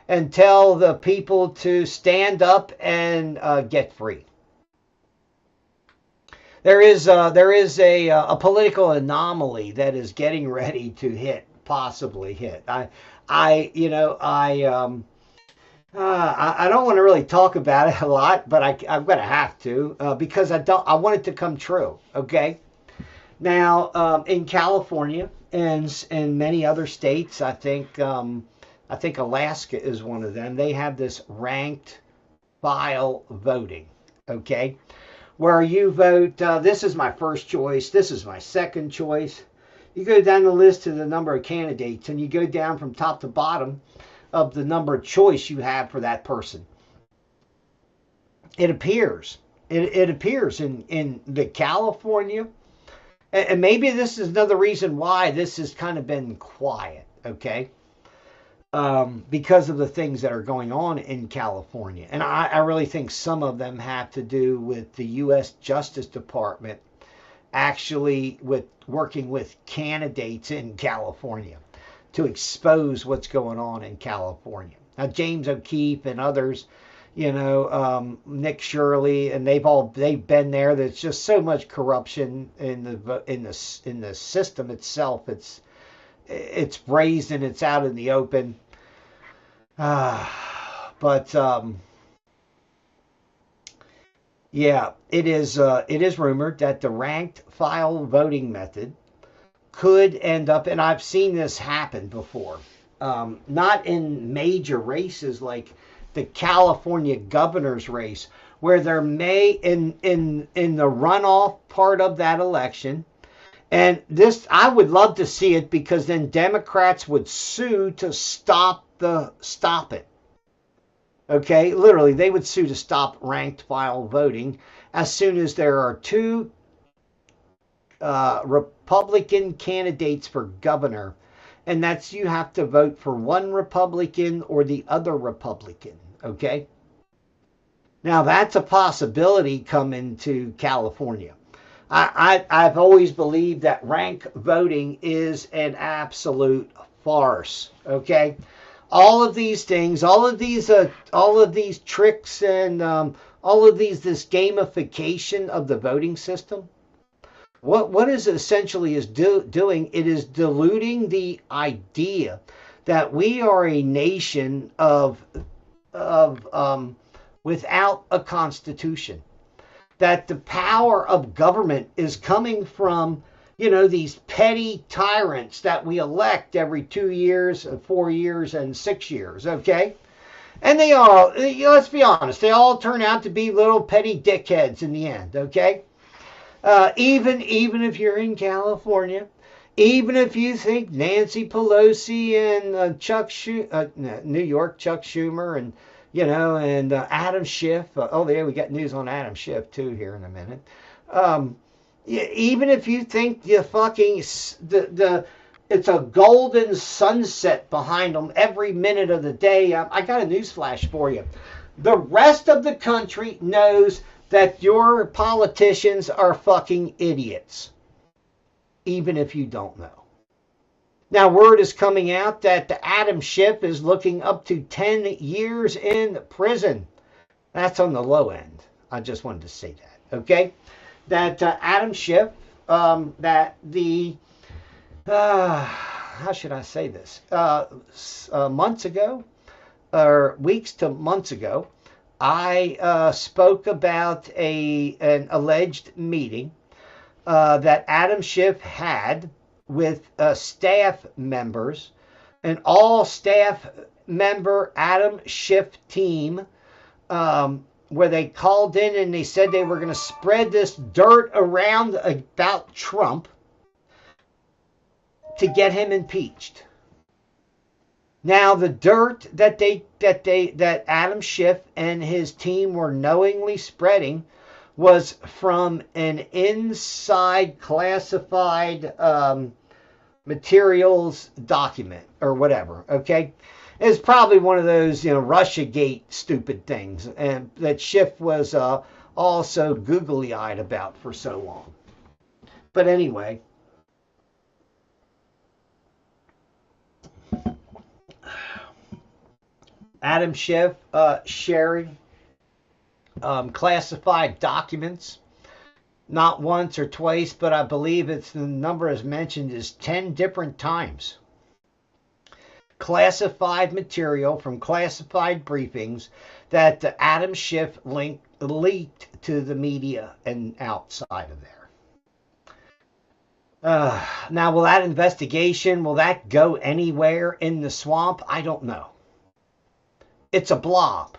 and tell the people to stand up and get free. There is a political anomaly that is getting ready to possibly hit. I don't want to really talk about it a lot, but I'm going to have to because I want it to come true. Okay. Now, in California and many other states, I think Alaska is one of them. They have this ranked file voting. Okay. Where you vote, this is my first choice, this is my second choice. You go down the list to the number of candidates, and you go down from top to bottom of the number of choice you have for that person. It appears. It appears in the California, and maybe this is another reason why this has kind of been quiet, okay? Because of the things that are going on in California. And I really think some of them have to do with the U.S. Justice Department actually working with candidates in California to expose what's going on in California. Now, James O'Keefe and others, Nick Shirley, and they've been there. There's just so much corruption in the system itself. It's brazen. It's out in the open. Yeah, it is rumored that the ranked file voting method could end up, and I've seen this happen before, not in major races like the California governor's race, where there may in the runoff part of that election. And this, I would love to see it, because then Democrats would sue to stop it. Okay, literally, they would sue to stop ranked file voting as soon as there are two Republican candidates for governor, and that's, you have to vote for one Republican or the other Republican. Okay, now that's a possibility coming to California. I've always believed that rank voting is an absolute farce. Okay, all of these things, all of these tricks, and all of this gamification of the voting system. What is essentially is doing? It is diluting the idea that we are a nation of without a constitution. That the power of government is coming from, these petty tyrants that we elect every 2 years, 4 years, and 6 years, okay? And they all, let's be honest, they all turn out to be little petty dickheads in the end, okay? Even if you're in California, even if you think Nancy Pelosi and New York Chuck Schumer and and Adam Schiff. We got news on Adam Schiff too here in a minute. Even if you think it's a golden sunset behind them every minute of the day, I got a news flash for you. The rest of the country knows that your politicians are fucking idiots, even if you don't know. Now, word is coming out that the Adam Schiff is looking up to 10 years in prison. That's on the low end. I just wanted to say that, okay? That Adam Schiff, that the, how should I say this? Months ago, or weeks to months ago, I spoke about an alleged meeting that Adam Schiff had with staff members, an all staff member Adam Schiff team, where they called in and they said they were going to spread this dirt around about Trump to get him impeached. Now, the dirt that Adam Schiff and his team were knowingly spreading was from an inside classified materials document or whatever. Okay, it's probably one of those Russiagate stupid things, and that Schiff was also googly-eyed about for so long. But anyway. Adam Schiff sharing classified documents, not once or twice, but I believe it's the number as mentioned is 10 different times. Classified material from classified briefings that Adam Schiff leaked to the media and outside of there. Now, will that investigation, will that go anywhere in the swamp? I don't know. It's a blob.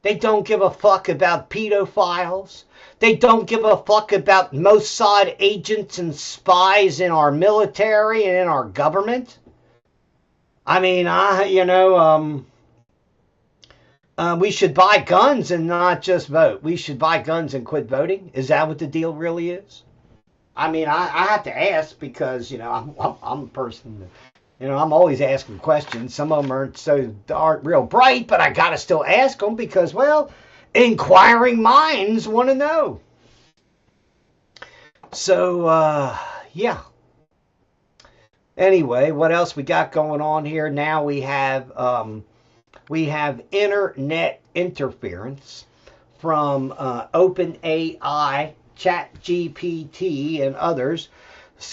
They don't give a fuck about pedophiles. They don't give a fuck about Mossad agents and spies in our military and in our government. I mean, we should buy guns and not just vote. We should buy guns and quit voting. Is that what the deal really is? I mean, I have to ask because, I'm a person that, I'm always asking questions. Some of them aren't real bright, but I got to still ask them because, well, inquiring minds want to know. So, yeah. Anyway, what else we got going on here? Now we have internet interference from OpenAI, ChatGPT, and others,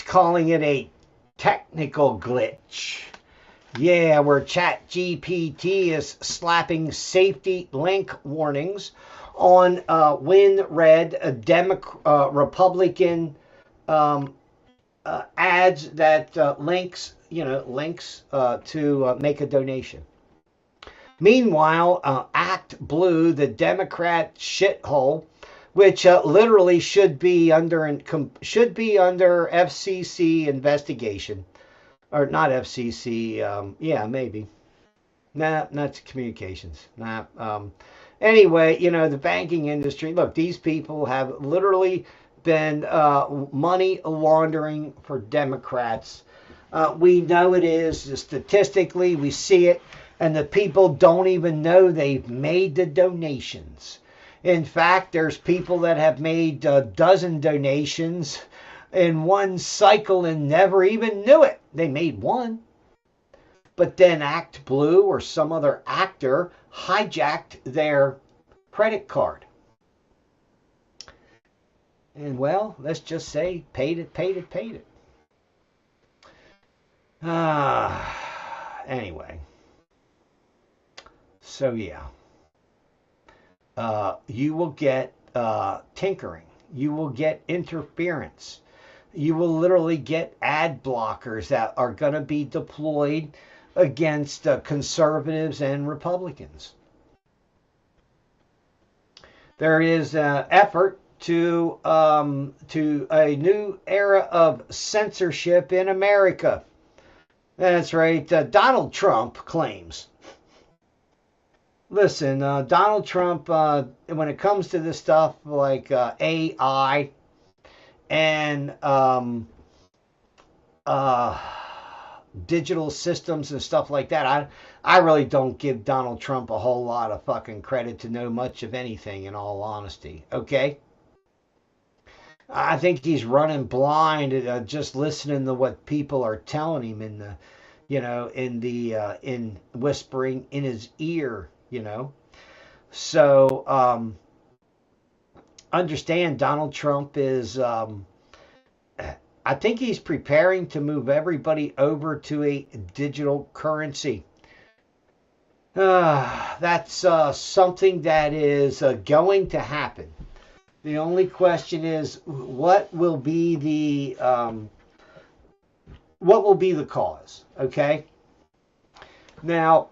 calling it a technical glitch. Yeah, where ChatGPT is slapping safety link warnings on WinRed Republican ads that links to make a donation. Meanwhile, Act Blue, the Democrat shithole, which literally should be under FCC investigation, or not FCC. Yeah, maybe. Nah, not communications. Nah. Anyway, the banking industry. Look, these people have literally been money laundering for Democrats. We know it is statistically. We see it, and the people don't even know they've made the donations. In fact, there's people that have made a dozen donations in one cycle and never even knew it. They made one. But then Act Blue or some other actor hijacked their credit card. And well, let's just say paid it. Anyway. So yeah. You will get tinkering. You will get interference. You will literally get ad blockers that are going to be deployed against conservatives and Republicans. There is an effort to a new era of censorship in America. That's right. Donald Trump claims. Listen, Donald Trump, when it comes to this stuff like AI and digital systems and stuff like that, I really don't give Donald Trump a whole lot of fucking credit to know much of anything, in all honesty. Okay? I think he's running blind, just listening to what people are telling him in the, in whispering in his ear. So understand Donald Trump is. I think he's preparing to move everybody over to a digital currency. That's something that is going to happen. The only question is, what will be the cause? Okay. Now,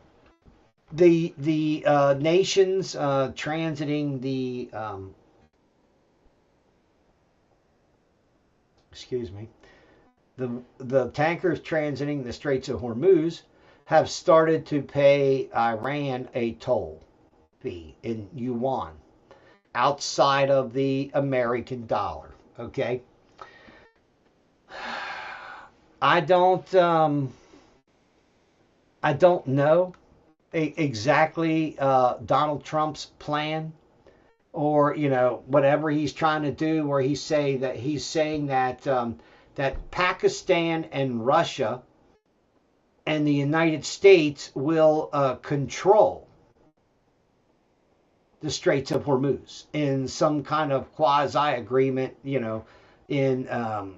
the nations transiting the excuse me, the tankers transiting the Straits of Hormuz have started to pay Iran a toll fee in yuan outside of the American dollar. Okay. I don't know exactly Donald Trump's plan, or whatever he's trying to do, where he's saying that that Pakistan and Russia and the United States will control the Straits of Hormuz in some kind of quasi agreement, in I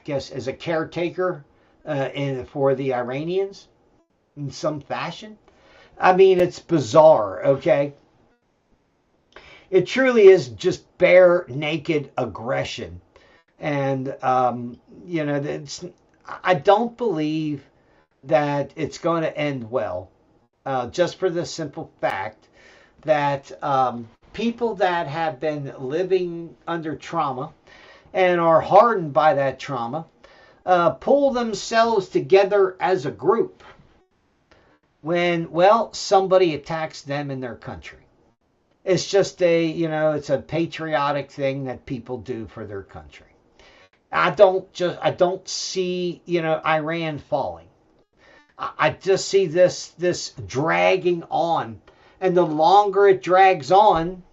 guess as a caretaker for the Iranians in some fashion. I mean, it's bizarre, okay? It truly is just bare naked aggression. And, I don't believe that it's going to end well, just for the simple fact that people that have been living under trauma and are hardened by that trauma pull themselves together as a group when, well, somebody attacks them in their country. It's just it's a patriotic thing that people do for their country. I don't see, Iran falling. I just see this dragging on. And the longer it drags on,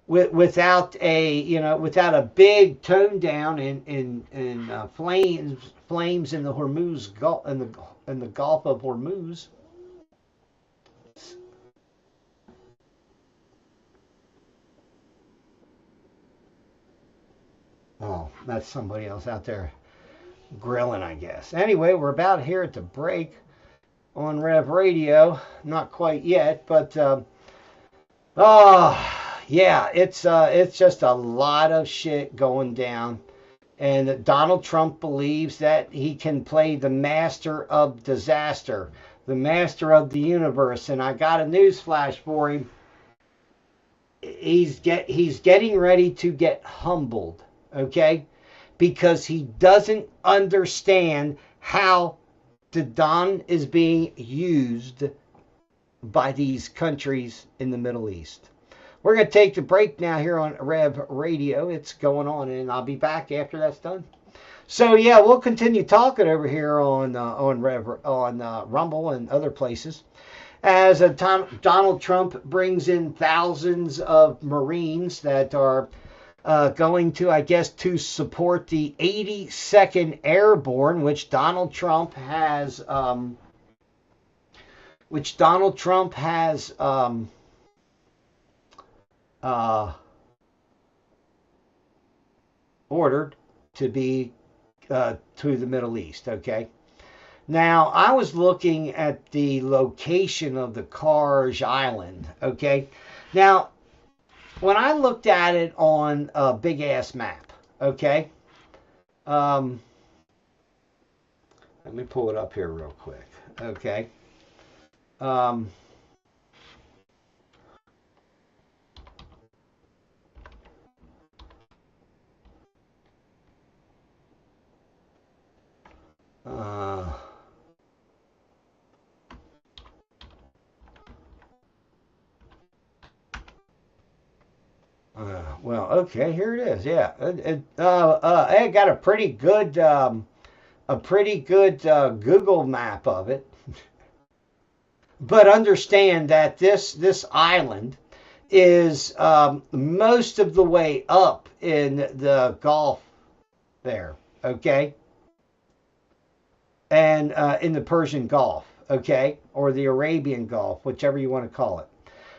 without a big tone down in flames in the Hormuz Gulf, in the Gulf of Hormuz. Oh, that's somebody else out there grilling, I guess. Anyway, we're about here at the break on Rev Radio. Not quite yet, but yeah, it's just a lot of shit going down. And Donald Trump believes that he can play the master of disaster, the master of the universe. And I got a news flash for him. He's getting ready to get humbled, okay? Because he doesn't understand how the Don is being used by these countries in the Middle East. We're going to take the break now here on Rev Radio. It's going on, and I'll be back after that's done. So yeah, we'll continue talking over here on Rumble and other places as Donald Trump brings in thousands of Marines that are going to, I guess, to support the 82nd Airborne, which Donald Trump has ordered to be to the Middle East. Okay. Now, I was looking at the location of the Karj Island. Okay. Now, when I looked at it on a big ass map, okay. Let me pull it up here real quick. Okay. Well, okay, here it is. Yeah, I got a pretty good Google map of it. But understand that this island is most of the way up in the Gulf there, okay? And in the Persian Gulf, okay? Or the Arabian Gulf, whichever you want to call it.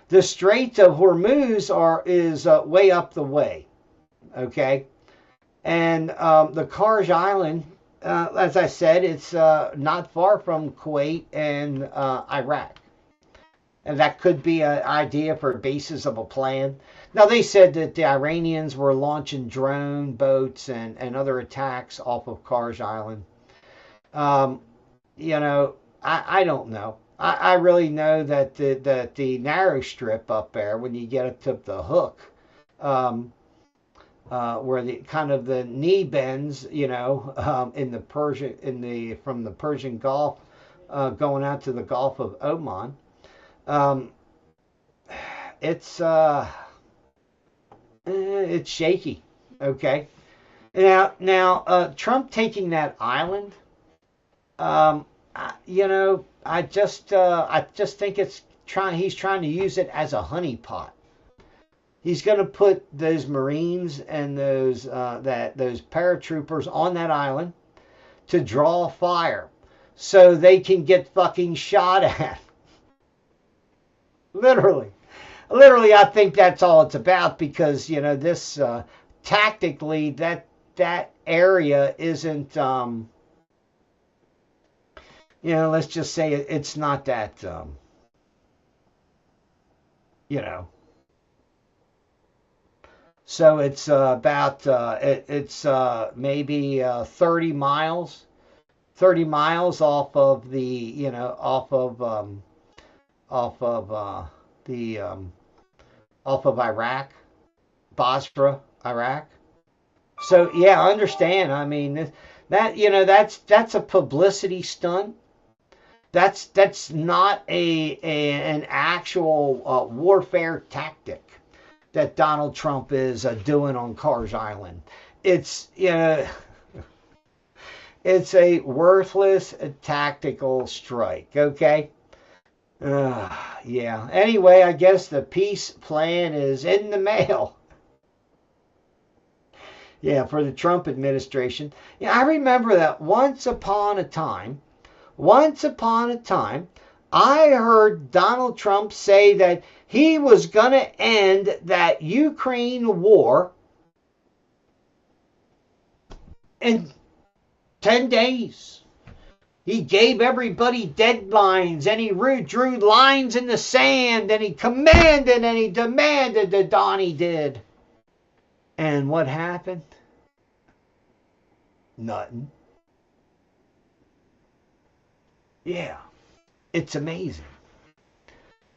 The Strait of Hormuz is way up the way, okay? And the Karj Island, as I said, it's not far from Kuwait and Iraq. And that could be an idea for basis of a plan. Now, they said that the Iranians were launching drone boats and other attacks off of Karj Island. You know, I don't know. I really know that the narrow strip up there, when you get up to the hook, where the kind of the knee bends, you know, from the Persian Gulf going out to the Gulf of Oman. It's shaky, okay. Now, Trump taking that island, you know, I just think he's trying to use it as a honeypot. He's going to put those Marines and those paratroopers on that island to draw fire, so they can get fucking shot at. Literally, I think that's all it's about, because, you know, this tactically that area isn't, you know, let's just say it's not that, you know. So it's about it's maybe 30 miles off of the, you know, off of Iraq, Basra, Iraq. So yeah, I understand. I mean, that, you know, that's a publicity stunt. That's not an actual warfare tactic that Donald Trump is doing on Karj Island. It's, you know, it's a worthless tactical strike. Okay. Yeah. Anyway, I guess the peace plan is in the mail. Yeah, for the Trump administration. Yeah, I remember that once upon a time, I heard Donald Trump say that he was going to end that Ukraine war in 10 days. He gave everybody deadlines, and he drew lines in the sand, and he commanded and he demanded that Donnie did. And what happened? Nothing. Yeah, it's amazing.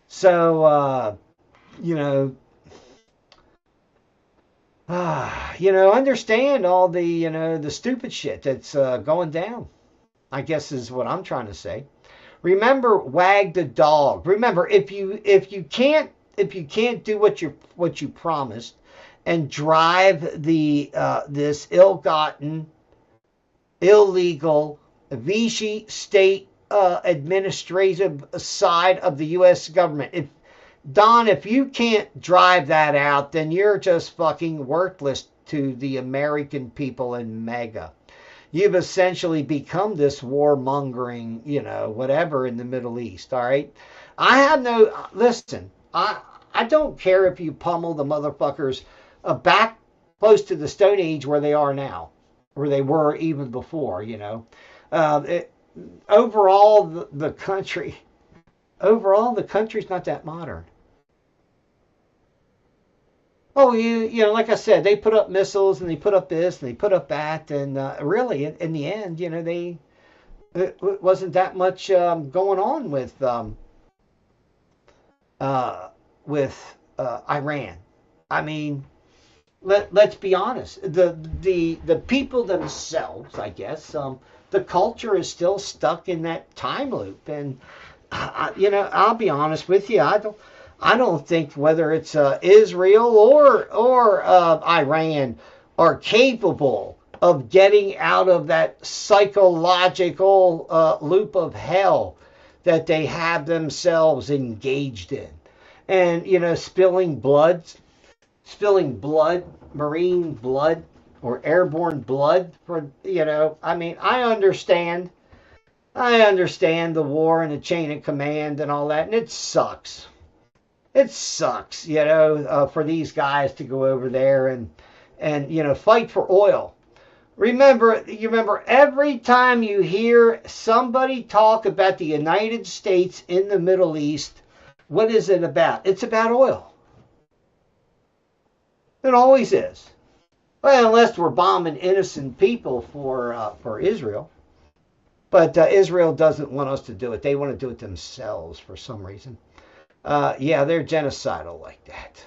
So, you know, understand all the, you know, the stupid shit that's going down, I guess is what I'm trying to say. Remember, wag the dog. Remember, if you can't do what you promised and drive the this ill-gotten, illegal Vichy state administrative side of the U.S. government, if you can't drive that out, then you're just fucking worthless to the American people in MAGA. You've essentially become this warmongering, you know, whatever in the Middle East, all right? Listen, I don't care if you pummel the motherfuckers back close to the Stone Age where they are now, where they were even before, you know. Overall, the country's not that modern. Oh, you know, like I said, they put up missiles and they put up this and they put up that, and really, in the end, you know, it wasn't that much going on with Iran. I mean, let's be honest. The people themselves, I guess, the culture is still stuck in that time loop, and you know, I'll be honest with you, I don't think whether it's Israel or Iran are capable of getting out of that psychological loop of hell that they have themselves engaged in. and spilling blood, marine blood or airborne blood for, I mean, I understand the war and the chain of command and all that, and it sucks. It sucks, for these guys to go over there and fight for oil. You remember every time you hear somebody talk about the United States in the Middle East, what is it about? It's about oil. It always is. Well, unless we're bombing innocent people for Israel. But Israel doesn't want us to do it. They want to do it themselves for some reason. Yeah, they're genocidal like that.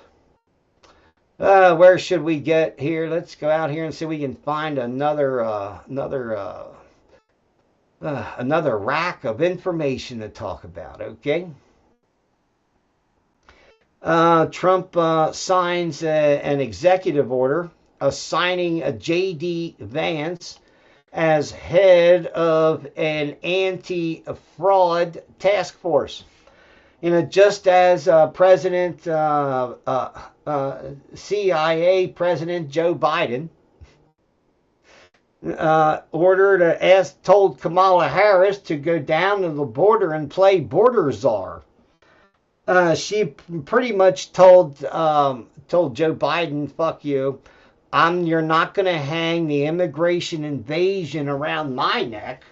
Where should we get here? Let's go out here and see if we can find another rack of information to talk about. Okay. Trump signs an executive order assigning a J.D. Vance as head of an anti-fraud task force. Just as CIA President Joe Biden told Kamala Harris to go down to the border and play border czar. She pretty much told Joe Biden, "Fuck you. You're not going to hang the immigration invasion around my neck."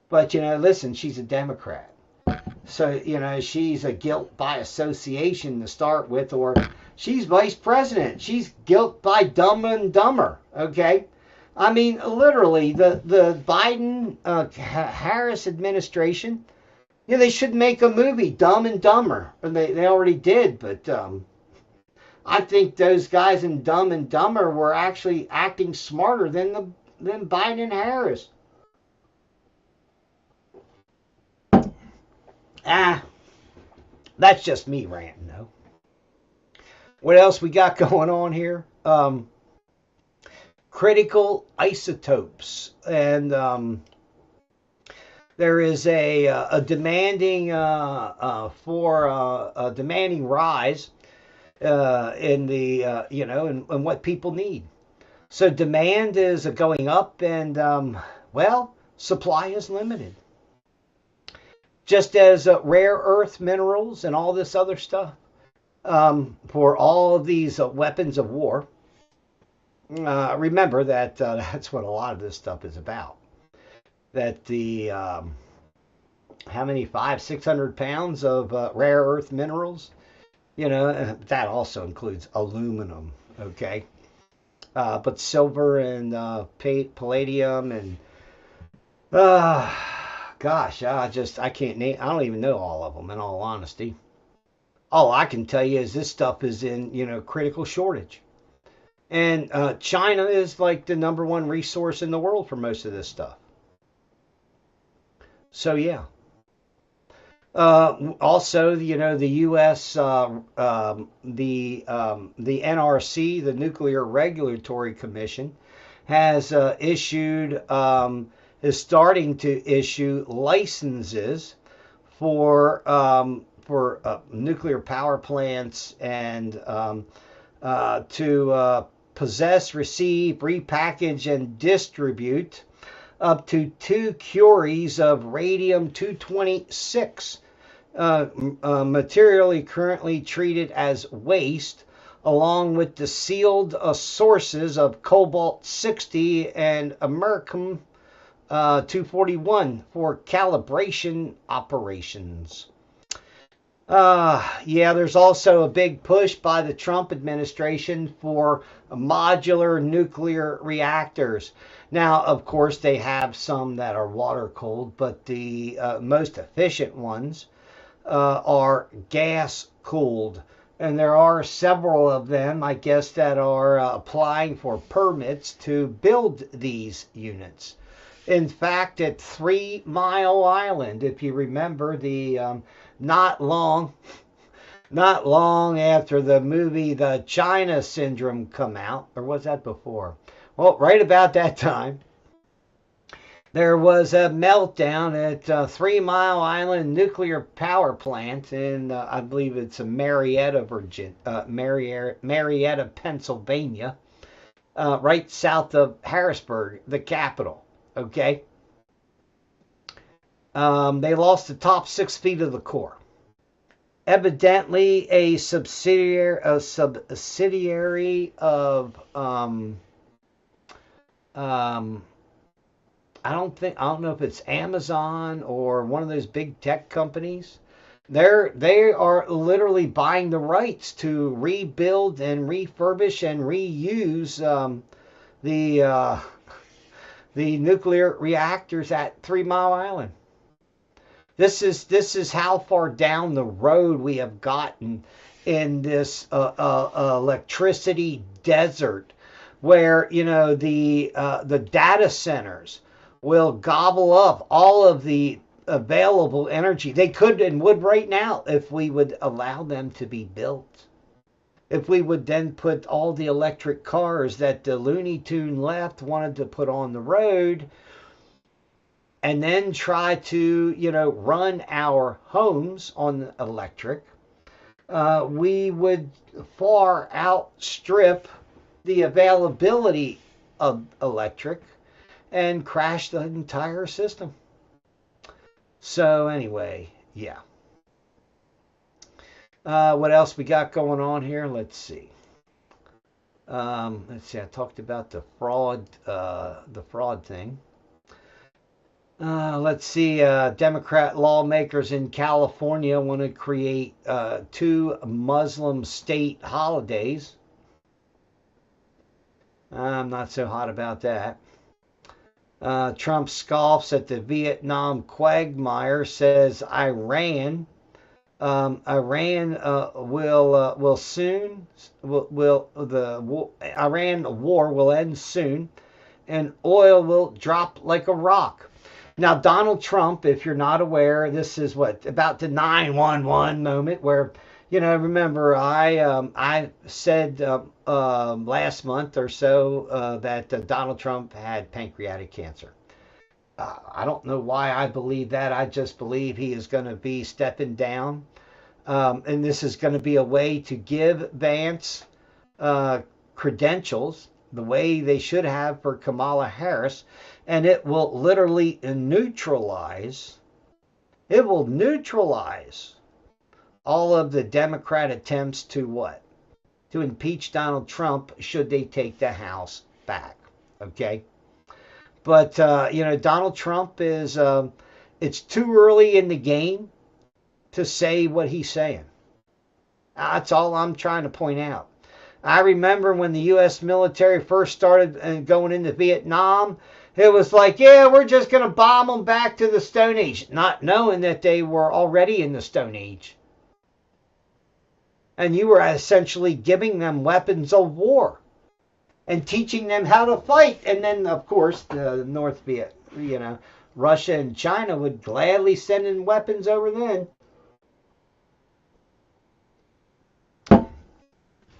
But listen, she's a Democrat. So, she's a guilt by association to start with, or she's vice president. She's guilt by Dumb and Dumber, okay? I mean, literally, the Biden-Harris administration, they should make a movie, Dumb and Dumber. They already did, but I think those guys in Dumb and Dumber were actually acting smarter than Biden and Harris. That's just me ranting, though. What else we got going on here? Critical isotopes, and there is a demanding demanding rise in the in what people need. So demand is going up, and supply is limited. Just as rare earth minerals and all this other stuff for all of these weapons of war. Remember that that's what a lot of this stuff is about. That the how many 500-600 pounds of rare earth minerals, that also includes aluminum. Okay, but silver and palladium and gosh, I can't name. I don't even know all of them. In all honesty, all I can tell you is this stuff is in critical shortage, and China is like the number one resource in the world for most of this stuff. So yeah. Also, the U.S. The NRC, the Nuclear Regulatory Commission, has is starting to issue licenses for nuclear power plants and to possess, receive, repackage, and distribute up to 2 curies of radium-226, materially currently treated as waste, along with the sealed sources of cobalt-60 and americium 241 for calibration operations. There's also a big push by the Trump administration for modular nuclear reactors. Now, of course, they have some that are water cooled, but the most efficient ones are gas cooled. And there are several of them, I guess, that are applying for permits to build these units. In fact, at 3 Mile Island, if you remember, the not long after the movie The China Syndrome come out, or was that before? Well, right about that time, There was a meltdown at 3 Mile Island nuclear power plant in, I believe it's Marietta, Marietta, Pennsylvania, right south of Harrisburg, the capital. Okay, they lost the top 6 feet of the core. Evidently, a subsidiary of um, I don't know if it's Amazon or one of those big tech companies. They are literally buying the rights to rebuild and refurbish and reuse the the nuclear reactors at 3 Mile Island. This is how far down the road we have gotten in this electricity desert, where the data centers will gobble up all of the available energy. They could and would right now if we would allow them to be built. If we would then put all the electric cars that the Looney Tune left wanted to put on the road, and then try to, run our homes on electric, we would far outstrip the availability of electric and crash the entire system. So anyway, yeah. What else we got going on here? Let's see. I talked about the fraud thing. Let's see. Democrat lawmakers in California want to create 2 Muslim state holidays. I'm not so hot about that. Trump scoffs at the Vietnam quagmire, says Iran will soon the Iran war will end soon, and oil will drop like a rock. Now, Donald Trump, if you're not aware, this is about the 9/11 moment where, remember I said last month or so that Donald Trump had pancreatic cancer. I don't know why I believe that. I just believe he is going to be stepping down. And this is going to be a way to give Vance credentials the way they should have for Kamala Harris. And it will literally neutralize all of the Democrat attempts to what? To impeach Donald Trump should they take the House back. Okay? But, Donald Trump is, it's too early in the game to say what he's saying. That's all I'm trying to point out. I remember when the U.S. military first started going into Vietnam, it was like, yeah, we're just going to bomb them back to the Stone Age, not knowing that they were already in the Stone Age. And you were essentially giving them weapons of war and teaching them how to fight. And then, of course, the North Viet, Russia and China would gladly send in weapons over then.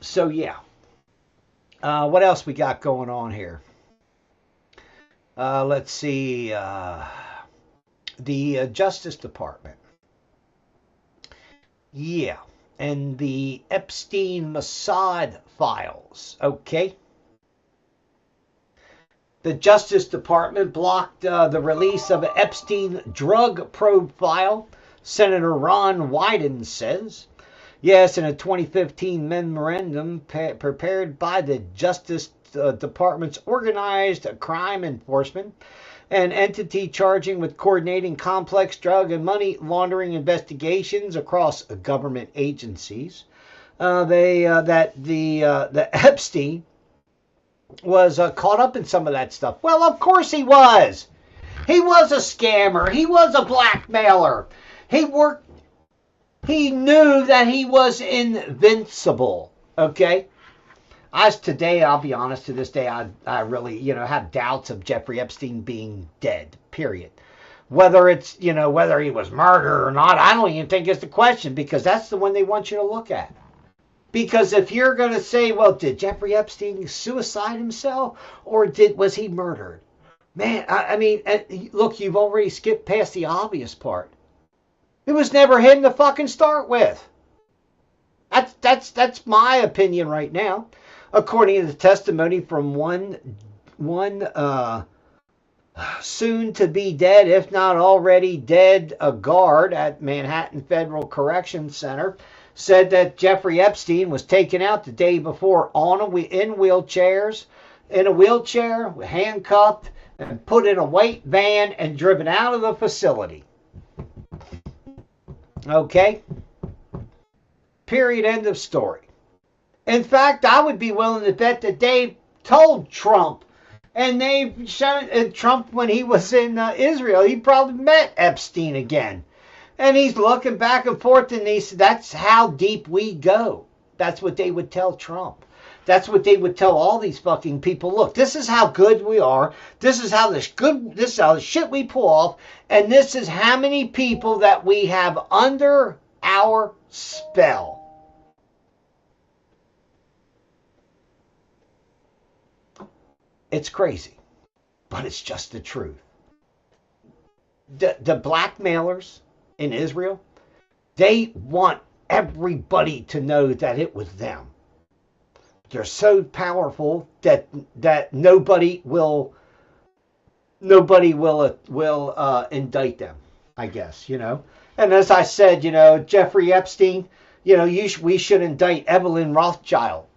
So, yeah. What else we got going on here? Let's see. The Justice Department. Yeah. And the Epstein-Mossad files. Okay. The Justice Department blocked the release of an Epstein drug probe file, Senator Ron Wyden says. Yes, in a 2015 memorandum prepared by the Justice Department's Organized Crime Enforcement, an entity charging with coordinating complex drug and money laundering investigations across government agencies. The Epstein was caught up in some of that stuff. Well, of course he was. He was a scammer. He was a blackmailer. He knew that he was invincible. Okay? I'll be honest, to this day, I really, have doubts of Jeffrey Epstein being dead, period. Whether it's, whether he was murdered or not, I don't even think it's the question, because that's the one they want you to look at. Because if you're going to say, well, did Jeffrey Epstein suicide himself, or was he murdered? Man, I mean, look, you've already skipped past the obvious part. It was never him to fucking start with. That's my opinion right now, according to the testimony from one soon to be dead, if not already dead, a guard at Manhattan Federal Correction Center, said that Jeffrey Epstein was taken out the day before in a wheelchair, handcuffed, and put in a white van and driven out of the facility. Okay? Period. End of story. In fact, I would be willing to bet that they told Trump, and they've shown Trump when he was in Israel, he probably met Epstein again. And he's looking back and forth, and he said, that's how deep we go. That's what they would tell Trump. That's what they would tell all these fucking people. Look, this is how good we are. This is how the shit we pull off. And this is how many people that we have under our spell. It's crazy, but it's just the truth. The blackmailers in Israel, they want everybody to know that it was them. They're so powerful that nobody will indict them, I guess, And as I said, Jeffrey Epstein, we should indict Evelyn Rothschild.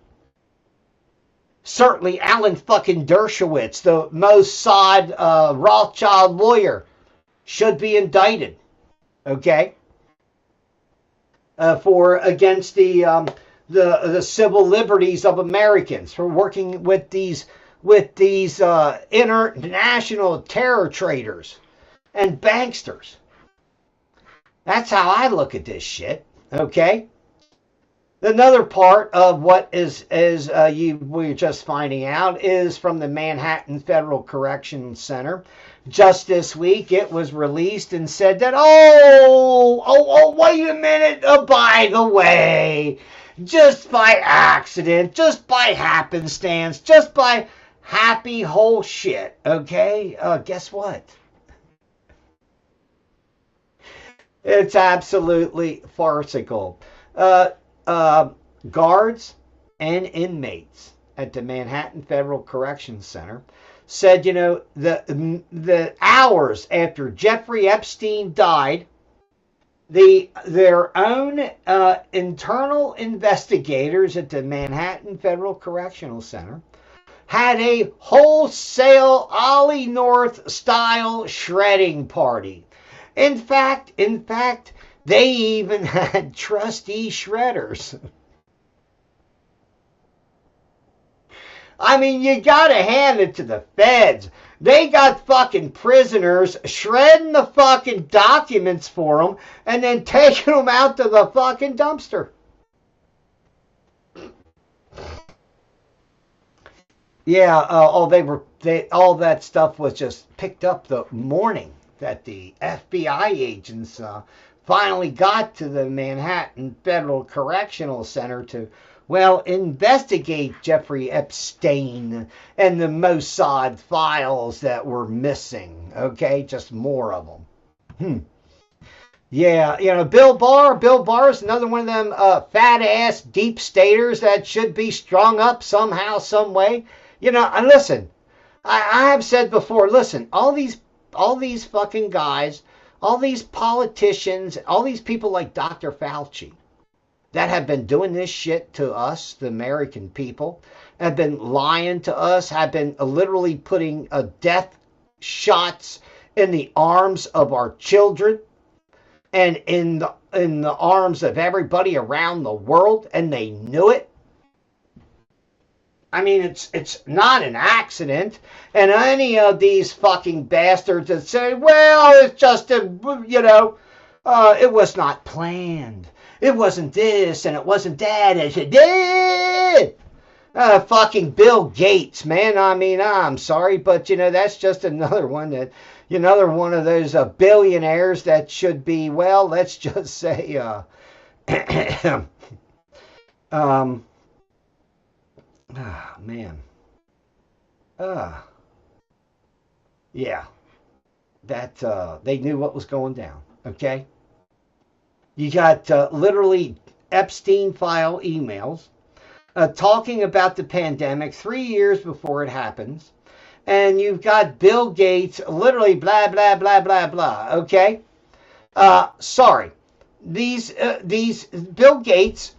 Certainly Alan fucking Dershowitz, the Mossad Rothschild lawyer, should be indicted. Okay? For against the civil liberties of Americans, for working with these international terror traders and banksters. That's how I look at this shit. Okay? Another part of what we're just finding out is from the Manhattan Federal Correction Center. Just this week, it was released and said that, wait a minute, by the way, just by accident, just by happenstance, just by happy whole shit, okay? Guess what? It's absolutely farcical. Guards and inmates at the Manhattan Federal Correction Center said, the hours after Jeffrey Epstein died, their own internal investigators at the Manhattan Federal Correctional Center had a wholesale Ollie North style shredding party. In fact, they even had trustee shredders. I mean, you gotta hand it to the feds. They got fucking prisoners shredding the fucking documents for them and then taking them out to the fucking dumpster. Yeah, all that stuff was just picked up the morning that the FBI agents finally got to the Manhattan Federal Correctional Center to, investigate Jeffrey Epstein and the Mossad files that were missing. Okay, just more of them. Yeah, Bill Barr is another one of them fat-ass deep staters that should be strung up somehow, some way. And listen, I have said before, listen, all these fucking guys, all these politicians, all these people like Dr. Fauci that have been doing this shit to us, the American people, have been lying to us, have been literally putting death shots in the arms of our children and in the arms of everybody around the world, and they knew it. I mean, it's not an accident. And any of these fucking bastards that say, it's just it was not planned. It wasn't this and it wasn't that. It's fucking Bill Gates, man. I mean, I'm sorry, but that's just another one another one of those billionaires that should be, let's just say, man. Yeah, that they knew what was going down. Okay, you got literally Epstein file emails talking about the pandemic 3 years before it happens, and you've got Bill Gates literally blah blah blah blah blah. Okay, sorry, these Bill Gates.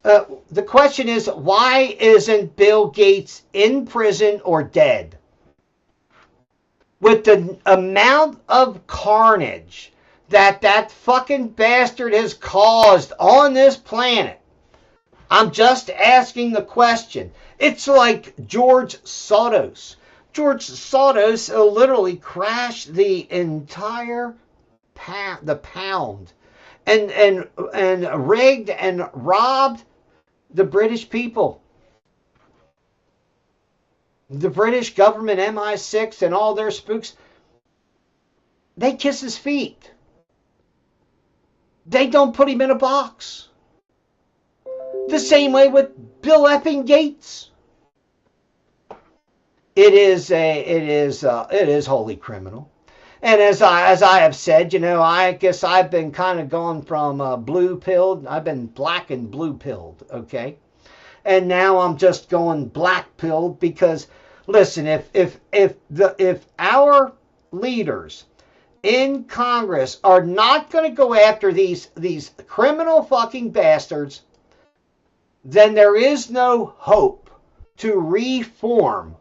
The question is, why isn't Bill Gates in prison or dead? With the amount of carnage that fucking bastard has caused on this planet, I'm just asking the question. It's like George Soros. George Soros literally crashed the entire pound and rigged and robbed the British people. The British government, MI6 and all their spooks, they kiss his feet. They don't put him in a box. The same way with Bill Epping Gates. It is wholly criminal. And as I have said, I guess I've been kind of going from blue pilled. I've been black and blue pilled, okay? And now I'm just going black pilled because, listen, if our leaders in Congress are not going to go after these criminal fucking bastards, then there is no hope to reform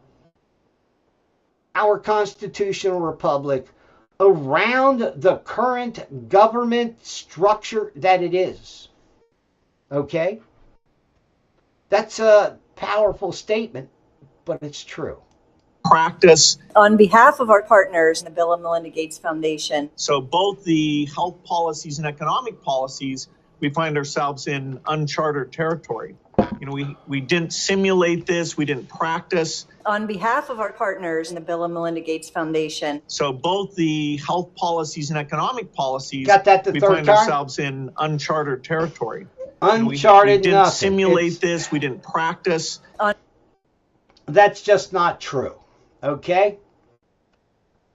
our constitutional republic around the current government structure that it is. Okay? That's a powerful statement, but it's true. Practice. On behalf of our partners in the Bill and Melinda Gates Foundation. So both the health policies and economic policies, we find ourselves in uncharted territory. We didn't simulate this. We didn't practice. On behalf of our partners in the Bill and Melinda Gates Foundation. So both the health policies and economic policies, got that we find ourselves in uncharted territory. Uncharted we didn't nothing. Simulate this. We didn't practice. That's just not true. Okay?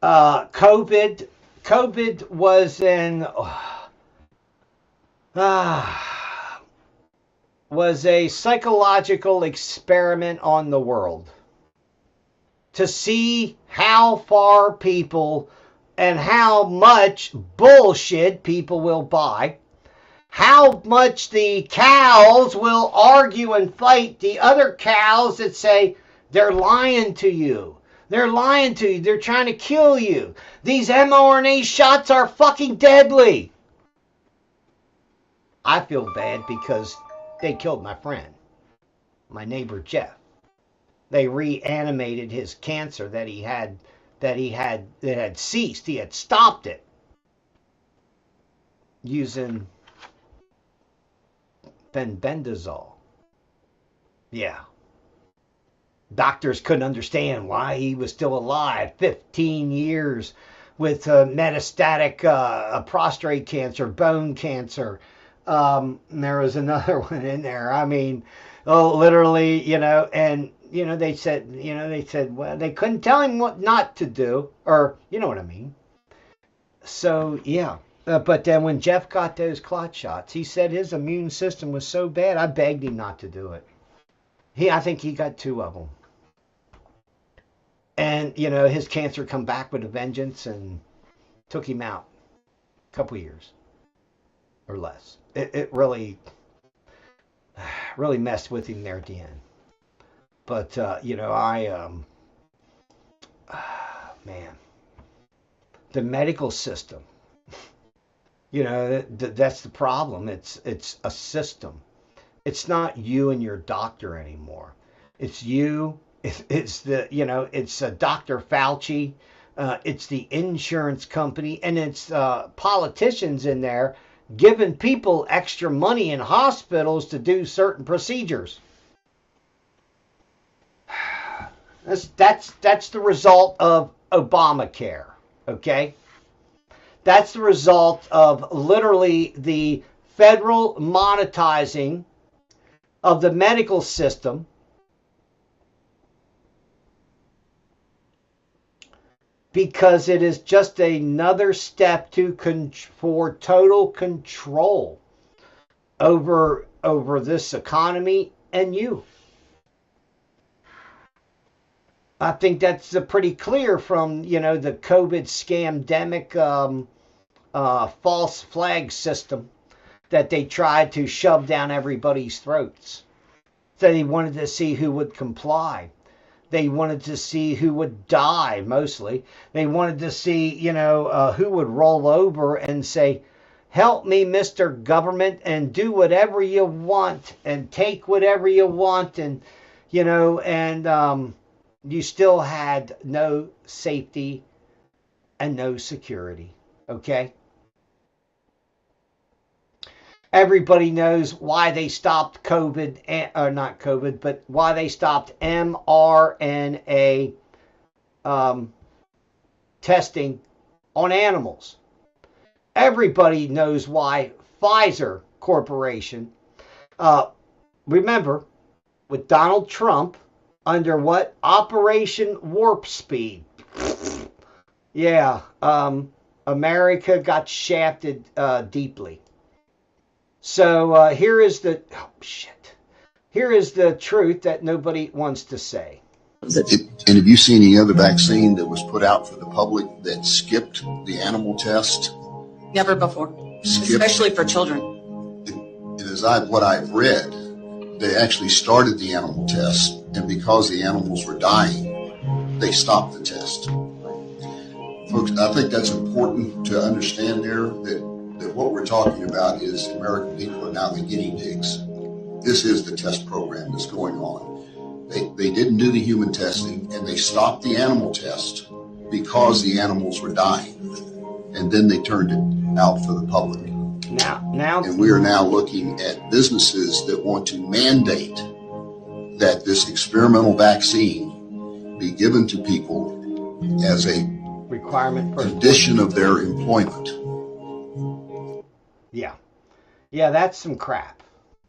COVID was was a psychological experiment on the world to see how far people and how much bullshit people will buy, how much the cows will argue and fight the other cows that say they're lying to you. They're lying to you. They're trying to kill you. These mRNA shots are fucking deadly. I feel bad because they killed my friend, my neighbor Jeff. They reanimated his cancer that had ceased. He had stopped it using bendazole. Yeah. Doctors couldn't understand why he was still alive. 15 years with metastatic prostate cancer, bone cancer. There was another one in there. I mean, literally, and they said, well, they couldn't tell him what not to do, or you know what I mean. So yeah, but then when Jeff got those clot shots, he said his immune system was so bad. I begged him not to do it. I think he got 2 of them. And, his cancer come back with a vengeance and took him out a couple years or less. It really messed with him there at the end. But, man, the medical system, that's the problem. It's a system. It's not you and your doctor anymore. It's you. It's Dr. Fauci. It's the insurance company, and it's politicians in there giving people extra money in hospitals to do certain procedures. That's the result of Obamacare. Okay, that's the result of literally the federal monetizing of the medical system. because it is just another step for total control over this economy and you. I think that's pretty clear from, the COVID scamdemic false flag system that they tried to shove down everybody's throats. So they wanted to see who would comply. They wanted to see who would die, mostly. They wanted to see, who would roll over and say, help me, Mr. Government, and do whatever you want and take whatever you want. And, you still had no safety and no security. Okay? Everybody knows why they stopped COVID, or not COVID, but why they stopped mRNA testing on animals. Everybody knows why Pfizer Corporation, remember, with Donald Trump, under what? Operation Warp Speed. Yeah, America got shafted deeply. So here is the truth that nobody wants to say. And have you seen any other vaccine that was put out for the public that skipped the animal test? Never before, especially for children. What I've read, they actually started the animal test, and because the animals were dying, they stopped the test. Folks, I think that's important to understand there, that what we're talking about is the American people are now the guinea pigs. This is the test program that's going on. They didn't do the human testing, and they stopped the animal test because the animals were dying. And then they turned it out for the public. Now, and we are now looking at businesses that want to mandate that this experimental vaccine be given to people as a requirement for condition of their employment. Yeah, that's some crap.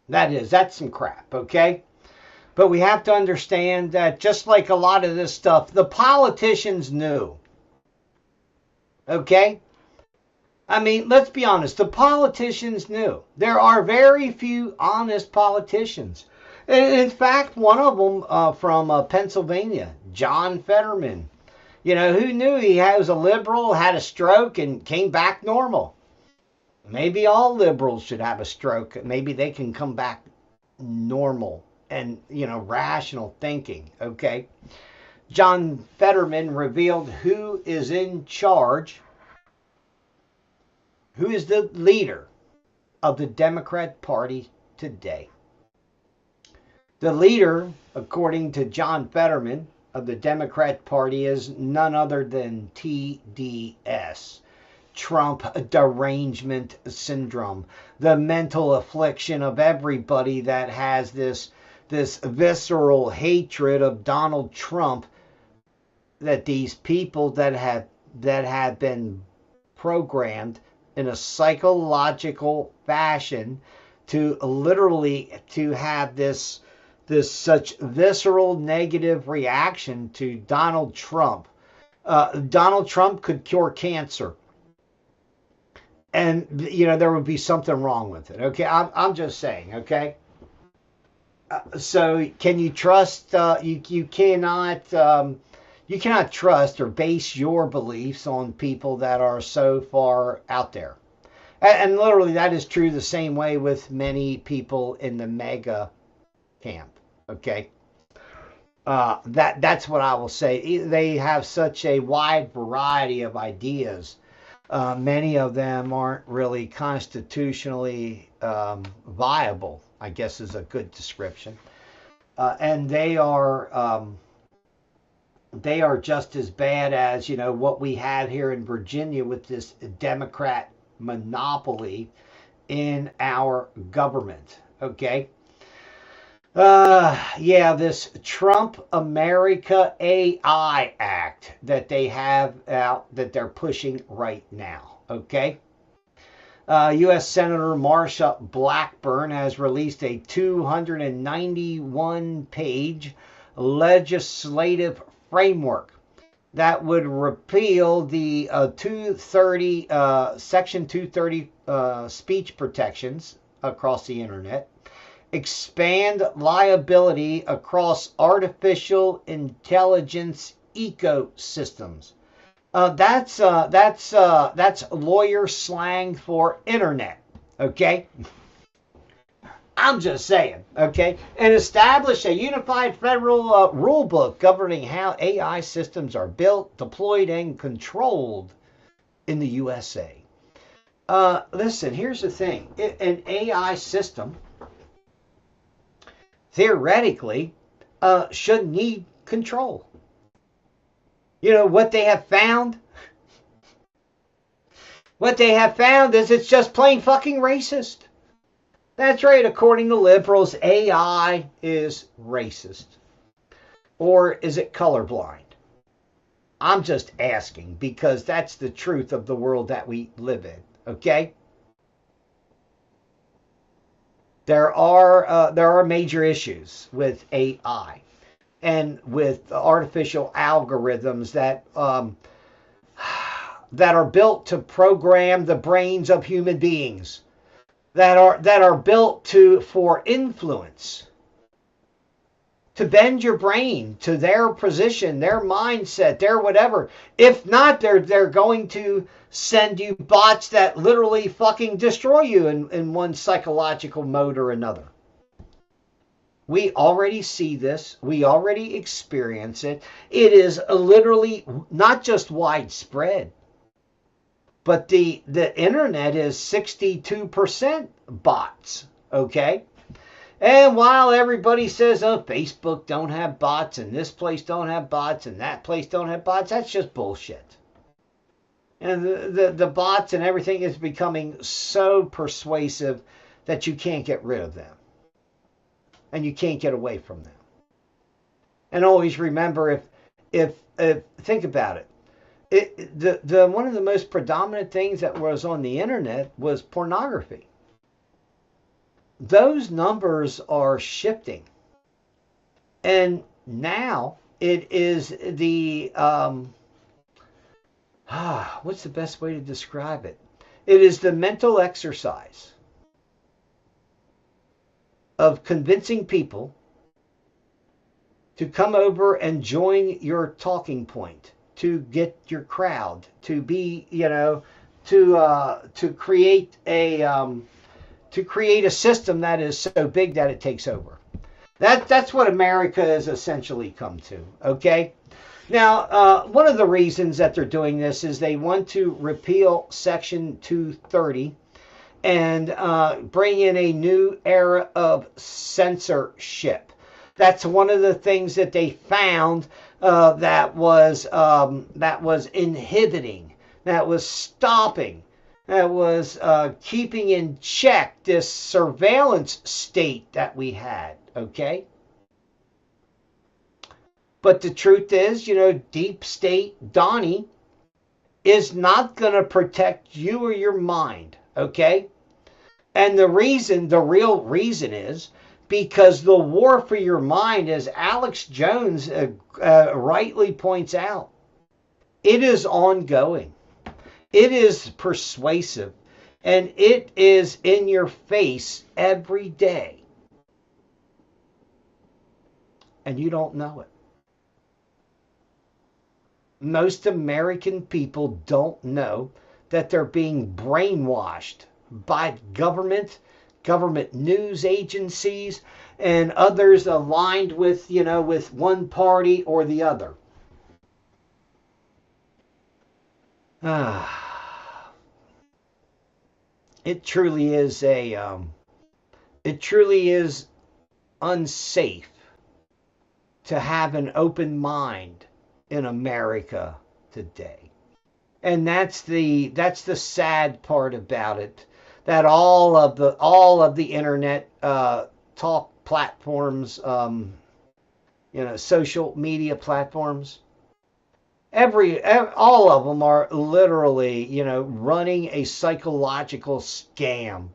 That's some crap, okay? But we have to understand that just like a lot of this stuff, the politicians knew. Okay? I mean, let's be honest. The politicians knew. There are very few honest politicians. In fact, one of them from Pennsylvania, John Fetterman, who knew he was a liberal, had a stroke, and came back normal. Maybe all liberals should have a stroke. Maybe they can come back normal and, rational thinking. Okay? John Fetterman revealed who is in charge. Who is the leader of the Democrat Party today? The leader, according to John Fetterman, of the Democrat Party is none other than TDS, Trump derangement syndrome, the mental affliction of everybody that has this visceral hatred of Donald Trump, that these people that have been programmed in a psychological fashion to literally to have this such visceral negative reaction to Donald Trump. Donald Trump could cure cancer, and there would be something wrong with it. Okay, I'm just saying. Okay, so can you trust? You cannot trust or base your beliefs on people that are so far out there. And literally that is true the same way with many people in the mega camp. Okay. That's what I will say. They have such a wide variety of ideas. Many of them aren't really constitutionally viable, I guess is a good description. And they are just as bad as, what we have here in Virginia with this Democrat monopoly in our government. Okay. This Trump America AI Act that they have out, that they're pushing right now. Okay. U.S. Senator Marsha Blackburn has released a 291-page legislative framework that would repeal the 230 Section 230 speech protections across the internet, expand liability across artificial intelligence ecosystems. That's lawyer slang for internet. Okay. I'm just saying, okay? And establish a unified federal rule book governing how AI systems are built, deployed, and controlled in the USA. Listen, here's the thing. An AI system, theoretically, should need control. You know, what they have found? What they have found is it's just plain fucking racist. That's right, according to liberals, AI is racist. Or is it colorblind? I'm just asking because that's the truth of the world that we live in, okay? There are major issues with AI and with artificial algorithms that that are built to program the brains of human beings. That are built for influence, to bend your brain to their position, their mindset, their whatever. If not, they're going to send you bots that literally fucking destroy you in one psychological mode or another. We already see this. We already experience it. It is literally not just widespread, but the internet is 62% bots, okay? And while everybody says, oh, Facebook don't have bots, and this place don't have bots, and that place don't have bots, that's just bullshit. And the bots and everything is becoming so persuasive that you can't get rid of them. And you can't get away from them. And always remember, if think about it. One of the most predominant things that was on the internet was pornography. Those numbers are shifting. And now it is the, what's the best way to describe it? It is the mental exercise of convincing people to come over and join your talking point, to get your crowd, to be, to create a system that is so big that it takes over. That's what America has essentially come to. Okay. Now, one of the reasons that they're doing this is they want to repeal Section 230 and bring in a new era of censorship. That's one of the things that they found that was inhibiting, that was stopping, that was keeping in check this surveillance state that we had. Okay. But the truth is, deep state Donnie is not going to protect you or your mind. Okay. And the real reason is because the war for your mind, as Alex Jones rightly points out, it is ongoing. It is persuasive. And it is in your face every day. And you don't know it. Most American people don't know that they're being brainwashed by government news agencies, and others aligned with, with one party or the other. It truly is unsafe to have an open mind in America today. And that's the sad part about it. That all of the internet talk platforms, social media platforms, all of them are literally, running a psychological scam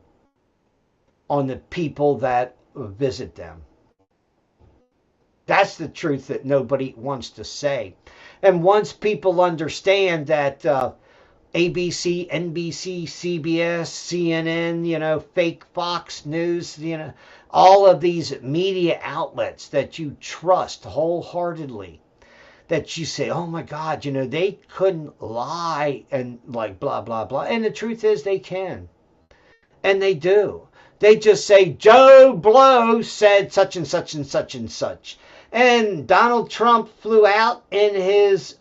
on the people that visit them. That's the truth that nobody wants to say. And once people understand that ABC, NBC, CBS, CNN, fake Fox News, all of these media outlets that you trust wholeheartedly, that you say, oh my God, they couldn't lie and like blah, blah, blah. And the truth is they can. And they do. They just say, Joe Blow said such and such and such and such. And Donald Trump flew out in his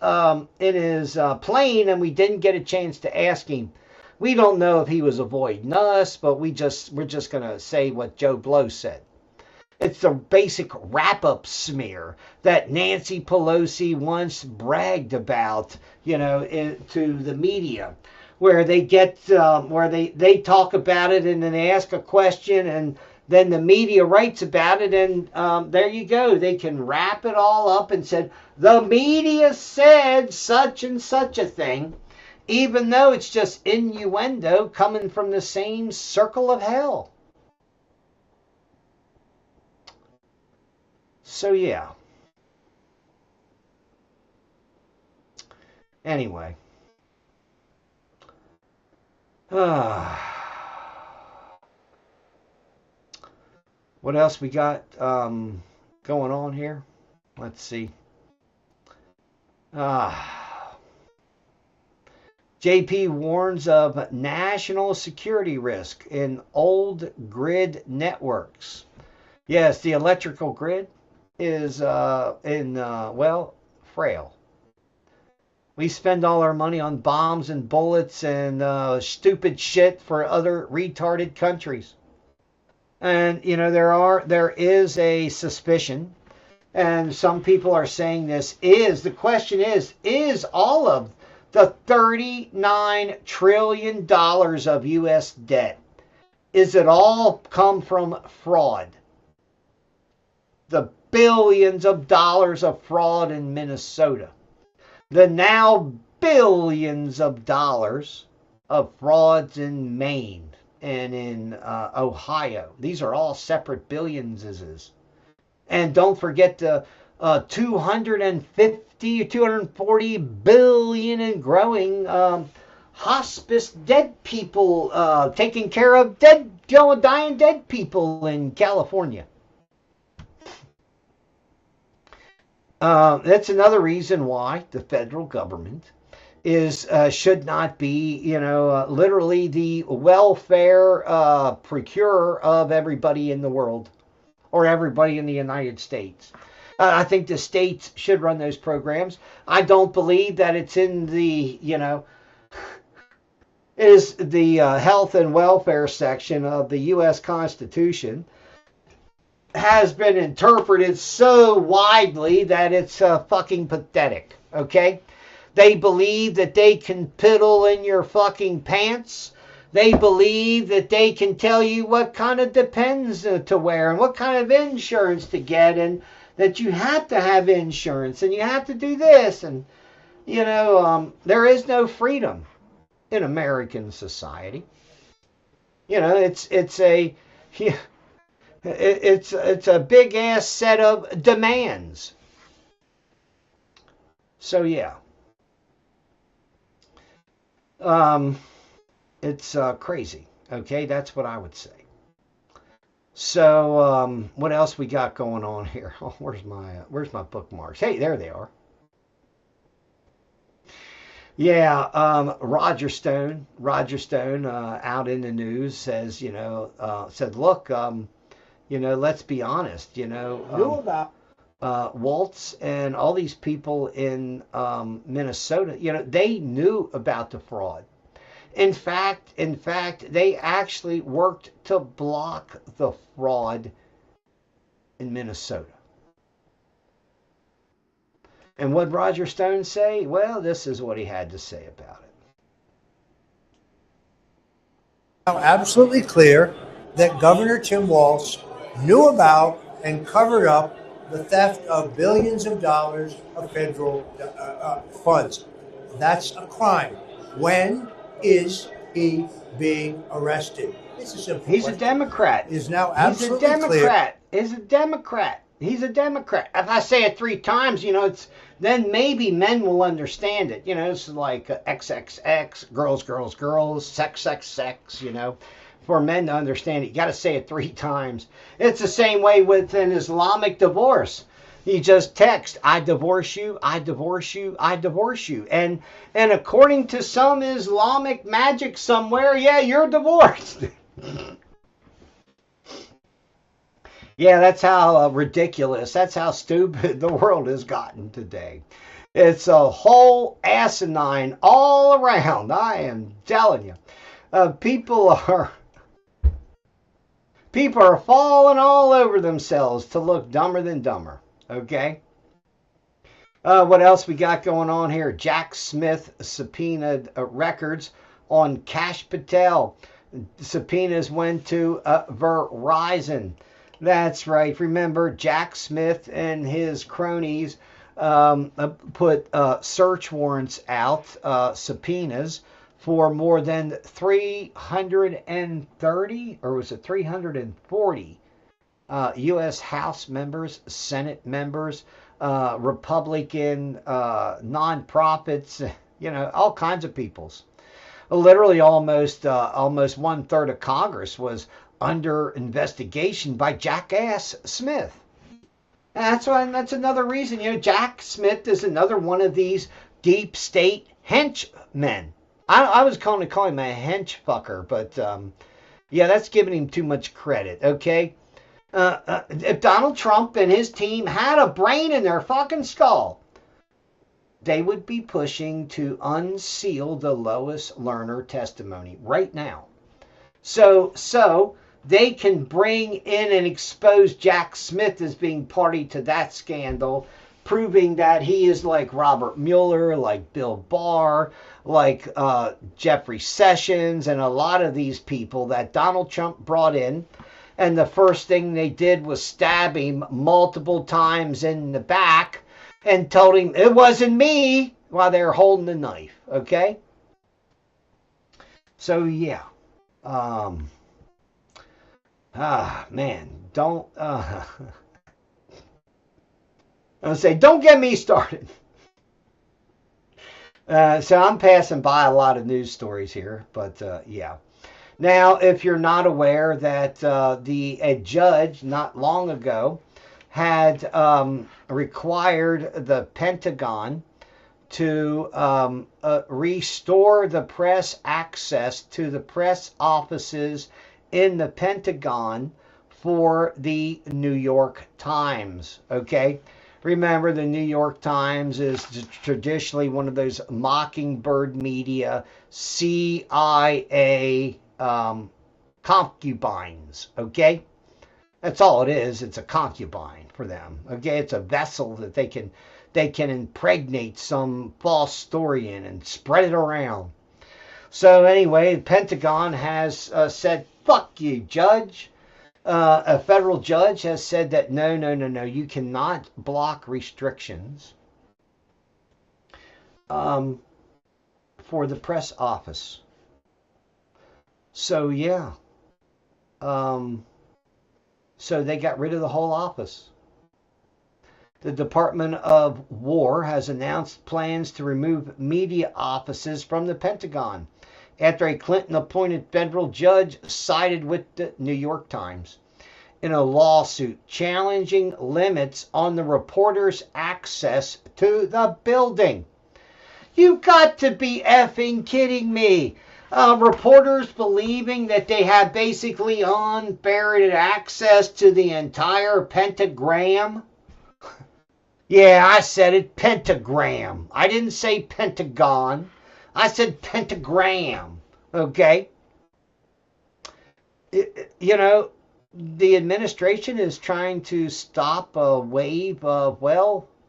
plane, and we didn't get a chance to ask him. We don't know if he was avoiding us, but we're just going to say what Joe Blow said. It's the basic wrap-up smear that Nancy Pelosi once bragged about, to the media, where they get where they talk about it and then they ask a question and then the media writes about it, and there you go. They can wrap it all up and said, the media said such and such a thing, even though it's just innuendo coming from the same circle of hell. So, yeah. Anyway. What else we got going on here? Let's see. JP warns of national security risk in old grid networks. Yes, the electrical grid is frail. We spend all our money on bombs and bullets and stupid shit for other retarded countries. And, there is a suspicion, and some people are saying the question is all of the $39 trillion of U.S. debt, is it all come from fraud? The billions of dollars of fraud in Minnesota. The now billions of dollars of frauds in Maine and in Ohio. These are all separate billions. And don't forget the 240 billion and growing hospice dead people, taking care of dying dead people in California. That's another reason why the federal government should not be, literally the welfare procurer of everybody in the world or everybody in the United States. I think the states should run those programs. I don't believe that it's in the, is the health and welfare section of the U.S. Constitution has been interpreted so widely that it's fucking pathetic, okay? They believe that they can piddle in your fucking pants. They believe that they can tell you what kind of Depends to wear and what kind of insurance to get, and that you have to have insurance and you have to do this. And, there is no freedom in American society. It's a big ass set of demands. So yeah. It's crazy. Okay, that's what I would say. So what else we got going on here? Oh, where's my bookmarks? Hey, there they are. Yeah, Roger Stone out in the news says, said, look, let's be honest, Waltz and all these people in Minnesota, they knew about the fraud. In fact, they actually worked to block the fraud in Minnesota. And what did Roger Stone say? Well, this is what he had to say about it. Now, absolutely clear that Governor Tim Walz knew about and covered up the theft of billions of dollars of federal funds. That's a crime. When is he being arrested? It's a simple He's question. a Democrat. Is now absolutely He's a Democrat. Clear. He's a Democrat. He's a Democrat. If I say it 3 times, it's then maybe men will understand it. It's like XXX, girls, girls, girls, sex, sex, sex. For men to understand it, you got to say it 3 times. It's the same way with an Islamic divorce. You just text, I divorce you, I divorce you, I divorce you. And according to some Islamic magic somewhere, yeah, you're divorced. Yeah, that's how ridiculous, that's how stupid the world has gotten today. It's a whole asinine all around. I am telling you. People are falling all over themselves to look dumber than dumber. Okay. What else we got going on here? Jack Smith subpoenaed records on Kash Patel. Subpoenas went to Verizon. That's right. Remember, Jack Smith and his cronies put search warrants out, subpoenas for more than 330, or was it 340 U.S. House members, Senate members, Republican nonprofits, all kinds of peoples. Literally almost 1/3 of Congress was under investigation by Jackass Smith. And that's another reason, Jack Smith is another one of these deep state henchmen. I was going to call him a hench fucker, but yeah, that's giving him too much credit, okay? If Donald Trump and his team had a brain in their fucking skull, they would be pushing to unseal the Lois Lerner testimony right now. So they can bring in and expose Jack Smith as being party to that scandal, proving that he is like Robert Mueller, like Bill Barr, like Jeffrey Sessions, and a lot of these people that Donald Trump brought in. And the first thing they did was stab him multiple times in the back and told him it wasn't me while they were holding the knife. Okay? So, yeah. Man, don't... I would say, don't get me started. So I'm passing by a lot of news stories here, but yeah. Now, if you're not aware that a judge not long ago had required the Pentagon to restore the press access to the press offices in the Pentagon for the New York Times, okay? Remember, the New York Times is traditionally one of those mockingbird media, CIA concubines, okay? That's all it is. It's a concubine for them, okay? It's a vessel that they can impregnate some false story in and spread it around. So anyway, the Pentagon has said, fuck you, judge. A federal judge has said that no, you cannot block restrictions for the press office. So yeah, so they got rid of the whole office. The Department of War has announced plans to remove media offices from the Pentagon after a Clinton-appointed federal judge sided with the New York Times in a lawsuit challenging limits on the reporters' access to the building. You've got to be effing kidding me. Reporters believing that they have basically unfettered access to the entire pentagram. Yeah, I said it, pentagram. I didn't say Pentagon. I said pentagram, okay? The administration is trying to stop a wave of,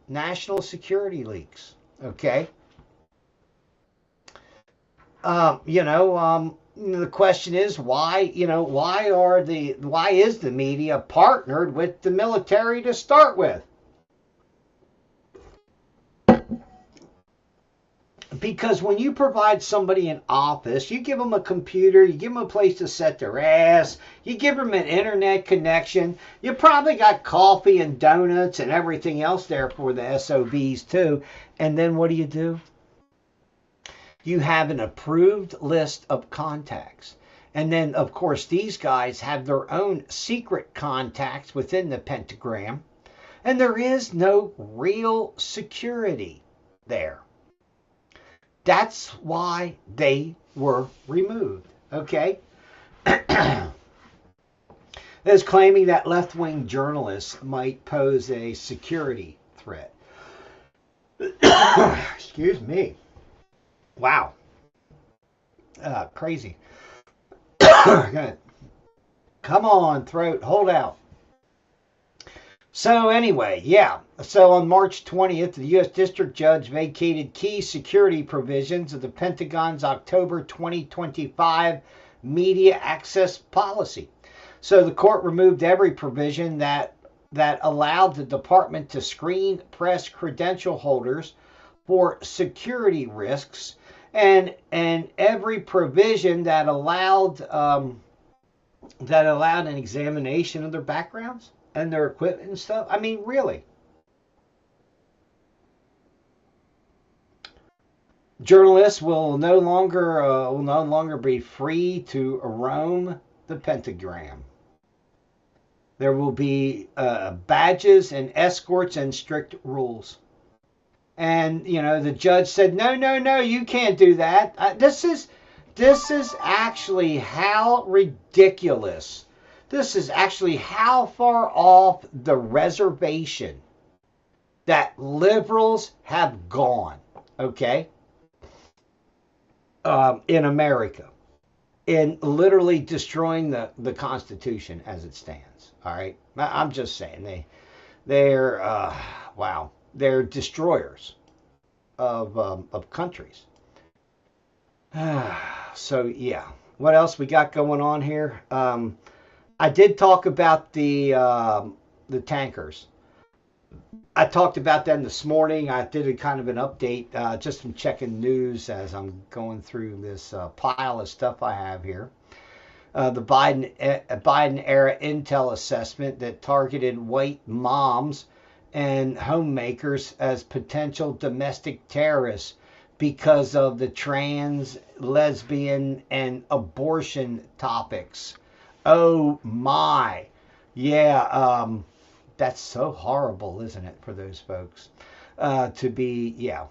national security leaks, okay? The question is why is the media partnered with the military to Because when you provide somebody an office, you give them a computer, you give them a place to set their ass, you give them an internet connection, you probably got coffee and donuts and everything else there for the SOBs too. And then what do? You have an approved list of contacts. And then, of course, these guys have their own secret contacts within the pentagram. And there is no real security there. That's why they were removed. Okay? Is claiming that left-wing journalists might pose a security threat. Excuse me. Wow. Crazy. Come on, throat. Hold out. So anyway, yeah. So on March 20th, the U.S. District Judge vacated key security provisions of the Pentagon's October 2025 media access policy. So the court removed every provision that allowed the department to screen press credential holders for security risks, and every provision that allowed an examination of their backgrounds and their equipment and stuff. I mean, really. Journalists will no longer be free to roam the pentagram. There will be badges and escorts and strict rules. And the judge said, no, you can't do that. This is actually how ridiculous. This is actually how far off the reservation that liberals have gone, okay, in America, in literally destroying the Constitution as it stands, all right? I'm just saying, they're wow, they're destroyers of countries. So, yeah. What else we got going on here? I did talk about the tankers. I talked about them this morning. I did a kind of an update just from checking news as I'm going through this pile of stuff I have here. The Biden era intel assessment that targeted white moms and homemakers as potential domestic terrorists because of the trans, lesbian, and abortion topics. Oh my. Yeah, that's so horrible, isn't it, for those folks to be, yeah.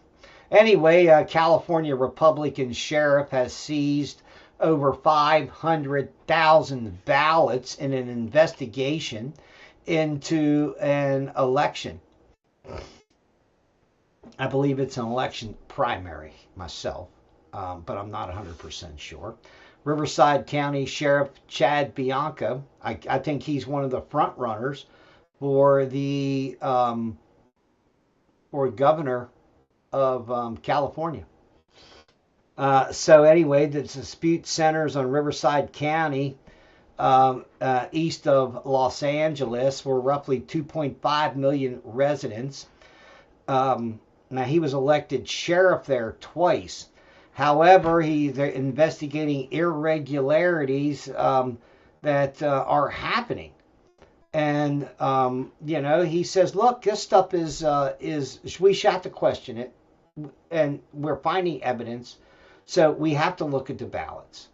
Anyway, California Republican sheriff has seized over 500,000 ballots in an investigation into an election. I believe it's an election primary myself, but I'm not 100% sure. Riverside County Sheriff Chad Bianco, I think he's one of the front runners for the for governor of California. So anyway, the dispute centers on Riverside County, east of Los Angeles, where roughly 2.5 million residents. Now, he was elected sheriff there twice. However, they're investigating irregularities that are happening. And, he says, look, this stuff is we have to question it. And we're finding evidence. So we have to look at the ballots.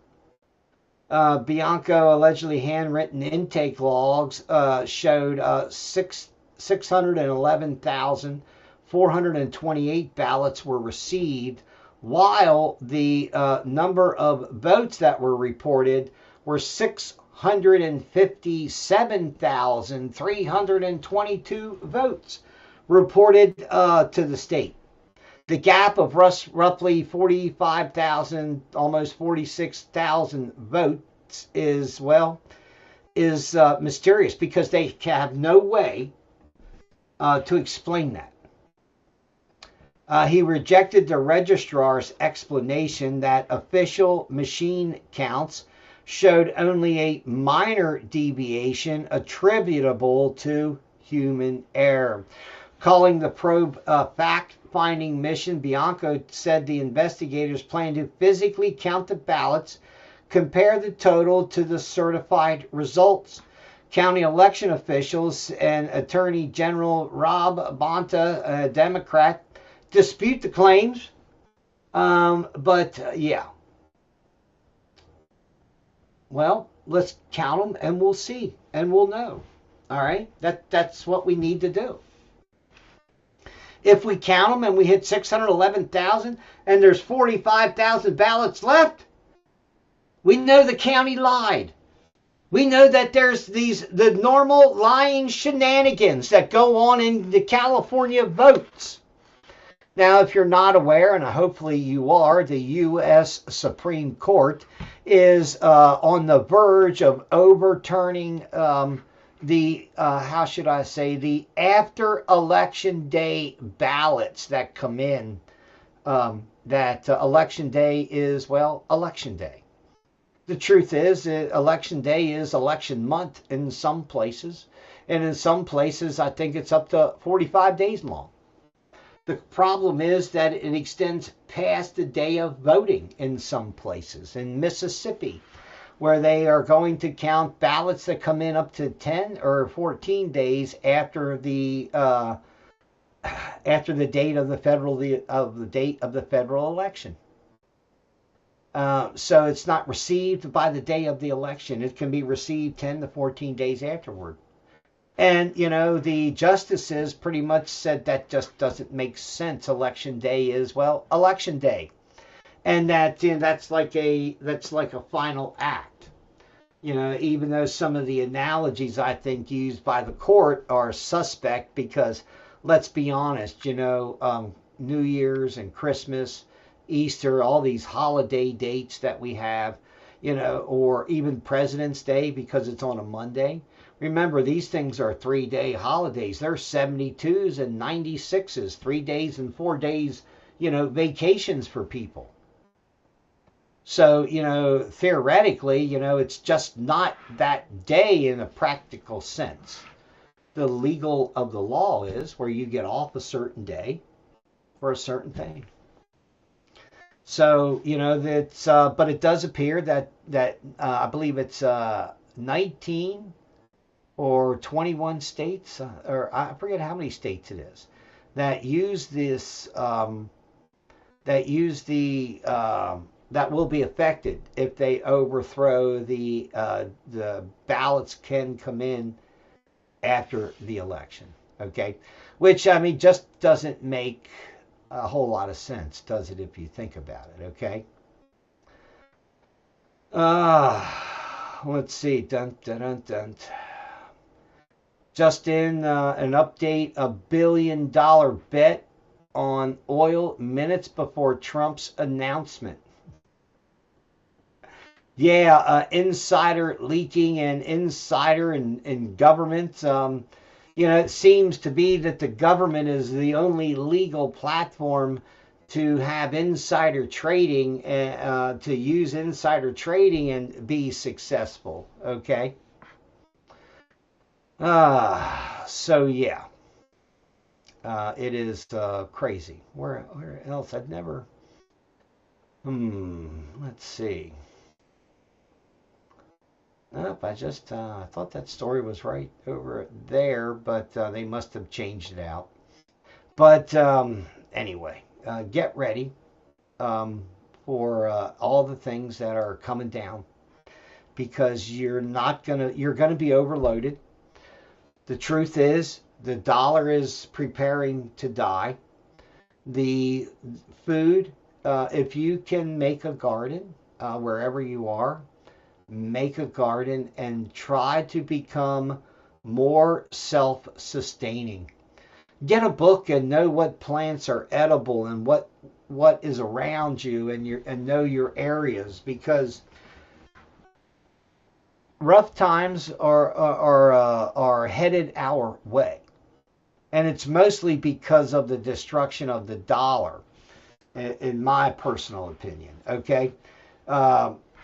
Bianco allegedly handwritten intake logs showed 611,428 ballots were received, while the number of votes that were reported were 657,322 votes reported to the state. The gap of roughly 45,000, almost 46,000 votes is mysterious because they have no way to explain that. He rejected the registrar's explanation that official machine counts showed only a minor deviation attributable to human error. Calling the probe a fact-finding mission, Bianco said the investigators plan to physically count the ballots, compare the total to the certified results. County election officials and Attorney General Rob Bonta, a Democrat, dispute the claims. Yeah. Well, let's count them and we'll see and we'll know. All right? That's what we need to do. If we count them and we hit 611,000 and there's 45,000 ballots left, we know the county lied. We know that there's the normal lying shenanigans that go on in the California votes. Now, if you're not aware, and hopefully you are, the U.S. Supreme Court is on the verge of overturning the after election day ballots that come in. Election day is, well, election day. The truth is that election day is election month in some places. And in some places, I think it's up to 45 days long. The problem is that it extends past the day of voting in some places. In Mississippi, where they are going to count ballots that come in up to 10 or 14 days after the date of the federal election. So it's not received by the day of the election. It can be received 10 to 14 days afterward. And, the justices pretty much said that just doesn't make sense. Election day is, well, election day. And that's like a final act. Even though some of the analogies I think used by the court are suspect because, let's be honest, New Year's and Christmas, Easter, all these holiday dates that we have, or even President's Day because it's on a Monday. Remember, these things are 3-day holidays. They're 72s and 96s, 3 days and 4 days, vacations for people. So, theoretically, it's just not that day in a practical sense. The legal of the law is where you get off a certain day for a certain thing. So, that's, but it does appear that I believe it's 19 or 21 states, or I forget how many states it is, that use this, that will be affected if they overthrow the ballots can come in after the election. Okay, which just doesn't make a whole lot of sense, does it? If you think about it, okay. Let's see. Dun, dun, dun, dun. Just in an update, $1 billion bet on oil minutes before Trump's announcement. Yeah, insider leaking and insider in government. It seems to be that the government is the only legal platform to have insider trading, to use insider trading and be successful. Okay. So yeah, it is crazy. Where else? I've never. Let's see. Nope, I thought that story was right over there, but they must have changed it out. But anyway, get ready for all the things that are coming down, because you're gonna be overloaded. The truth is, the dollar is preparing to die. The food, if you can make a garden wherever you are, make a garden and try to become more self-sustaining. Get a book and know what plants are edible and what is around you, and know your areas, because rough times are headed our way, and it's mostly because of the destruction of the dollar, in my personal opinion. Okay,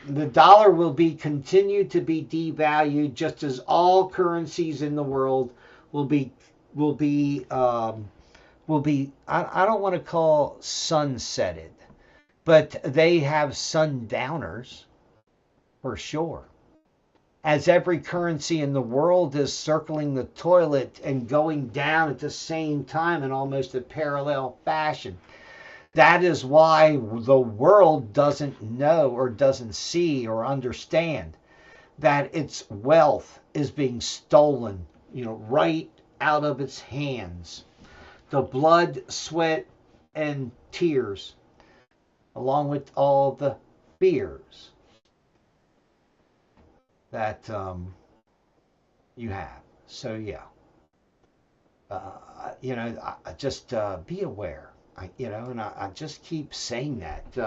the dollar will continue to be devalued, just as all currencies in the world will will be I don't want to call sunsetted, but they have sundowners for sure. As every currency in the world is circling the toilet and going down at the same time in almost a parallel fashion. That is why the world doesn't know or doesn't see or understand that its wealth is being stolen, right out of its hands. The blood, sweat, and tears, along with all the fears that you have. So yeah, I just be aware. I just keep saying that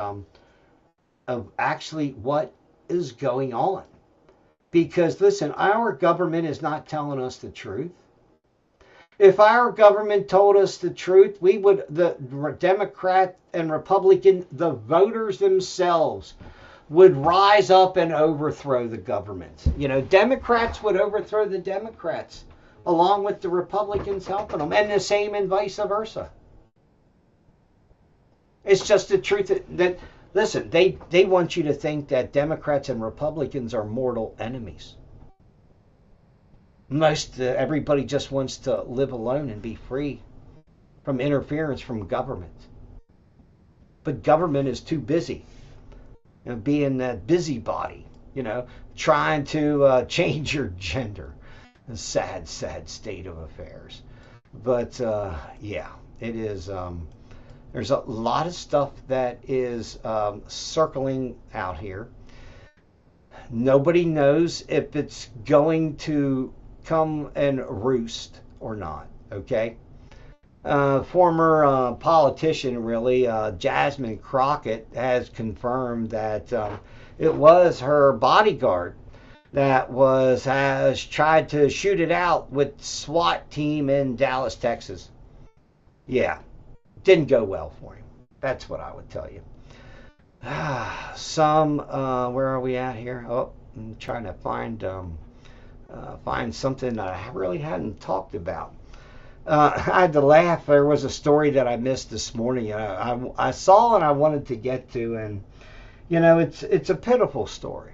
of actually what is going on. Because listen, our government is not telling us the truth. If our government told us the truth, we would, the Democrat and Republican, the voters themselves would rise up and overthrow the government. Democrats would overthrow the Democrats along with the Republicans helping them, and the same and vice versa. It's just the truth that listen, they want you to think that Democrats and Republicans are mortal enemies. Everybody just wants to live alone and be free from interference from government. But government is too busy, being that busybody, trying to change your gender. A sad, sad state of affairs. But yeah, it is. There's a lot of stuff that is circling out here. Nobody knows if it's going to come and roost or not. Okay. Former politician, really, Jasmine Crockett, has confirmed that it was her bodyguard that has tried to shoot it out with SWAT team in Dallas, Texas. Yeah, didn't go well for him. That's what I would tell you. Where are we at here? Oh, I'm trying to find something that I really hadn't talked about. I had to laugh. There was a story that I missed this morning. I saw and I wanted to get to, and it's a pitiful story.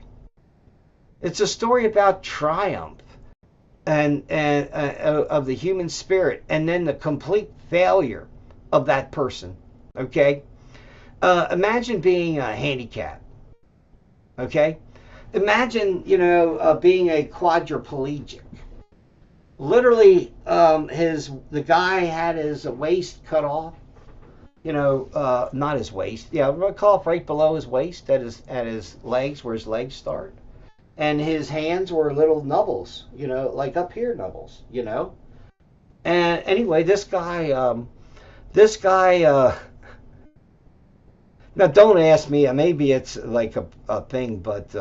It's a story about triumph and of the human spirit, and then the complete failure of that person. Okay, imagine being handicapped. Okay, imagine being a quadriplegic. Literally, the guy had his waist cut off. Not his waist. Yeah, we'll call it right below his waist at his legs, where his legs start, and his hands were little nubbles. Like up here nubbles. And anyway, this guy. Now, don't ask me. Maybe it's like a thing, but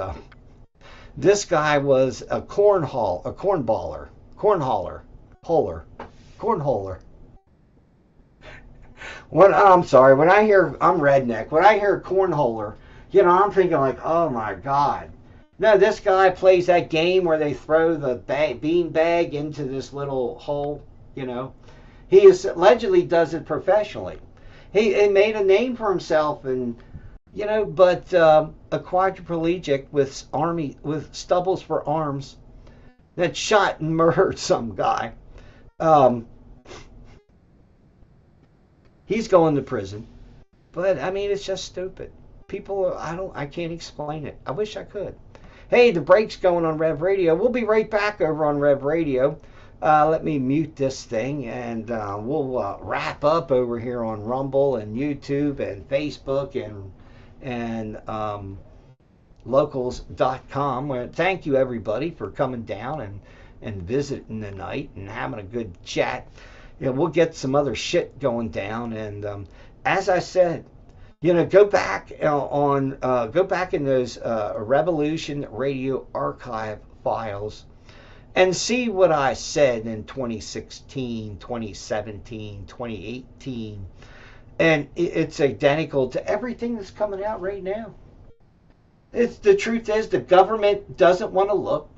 this guy was a cornholer. I'm sorry. When I hear, I'm redneck. When I hear cornholer, I'm thinking like, oh my God. No, this guy plays that game where they throw the bean bag into this little hole. He allegedly does it professionally. He made a name for himself, and but a quadriplegic with stubbles for arms that shot and murdered some guy. He's going to prison. But I mean, it's just stupid. I can't explain it. I wish I could. Hey, the break's going on Rev Radio. We'll be right back over on Rev Radio. Let me mute this thing, and we'll wrap up over here on Rumble and YouTube and Facebook and locals.com. Thank you, everybody, for coming down and visiting tonight and having a good chat. We'll get some other shit going down, and as I said, go back in those Revolution Radio archive files and see what I said in 2016, 2017, 2018. And it's identical to everything that's coming out right now. The truth is, the government doesn't want to look,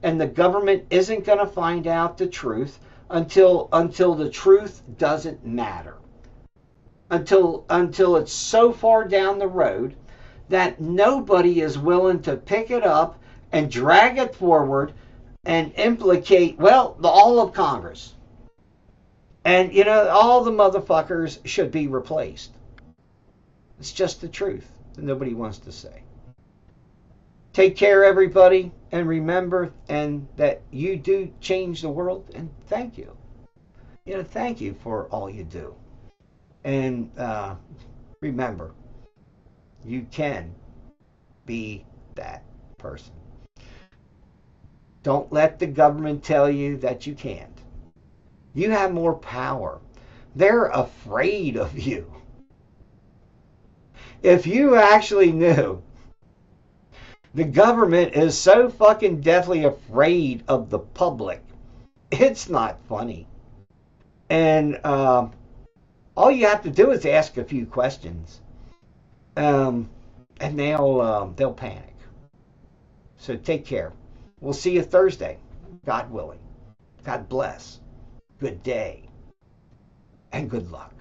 and the government isn't going to find out the truth until the truth doesn't matter. Until it's so far down the road that nobody is willing to pick it up and drag it forward and implicate, well, all of Congress. And, all the motherfuckers should be replaced. It's just the truth that nobody wants to say. Take care, everybody, and remember that you do change the world, and thank you. Thank you for all you do. And remember, you can be that person. Don't let the government tell you that you can't. You have more power. They're afraid of you. If you actually knew the government is so fucking deathly afraid of the public, it's not funny. And all you have to do is ask a few questions, and they'll panic. So take care. We'll see you Thursday, God willing. God bless. Good day and good luck.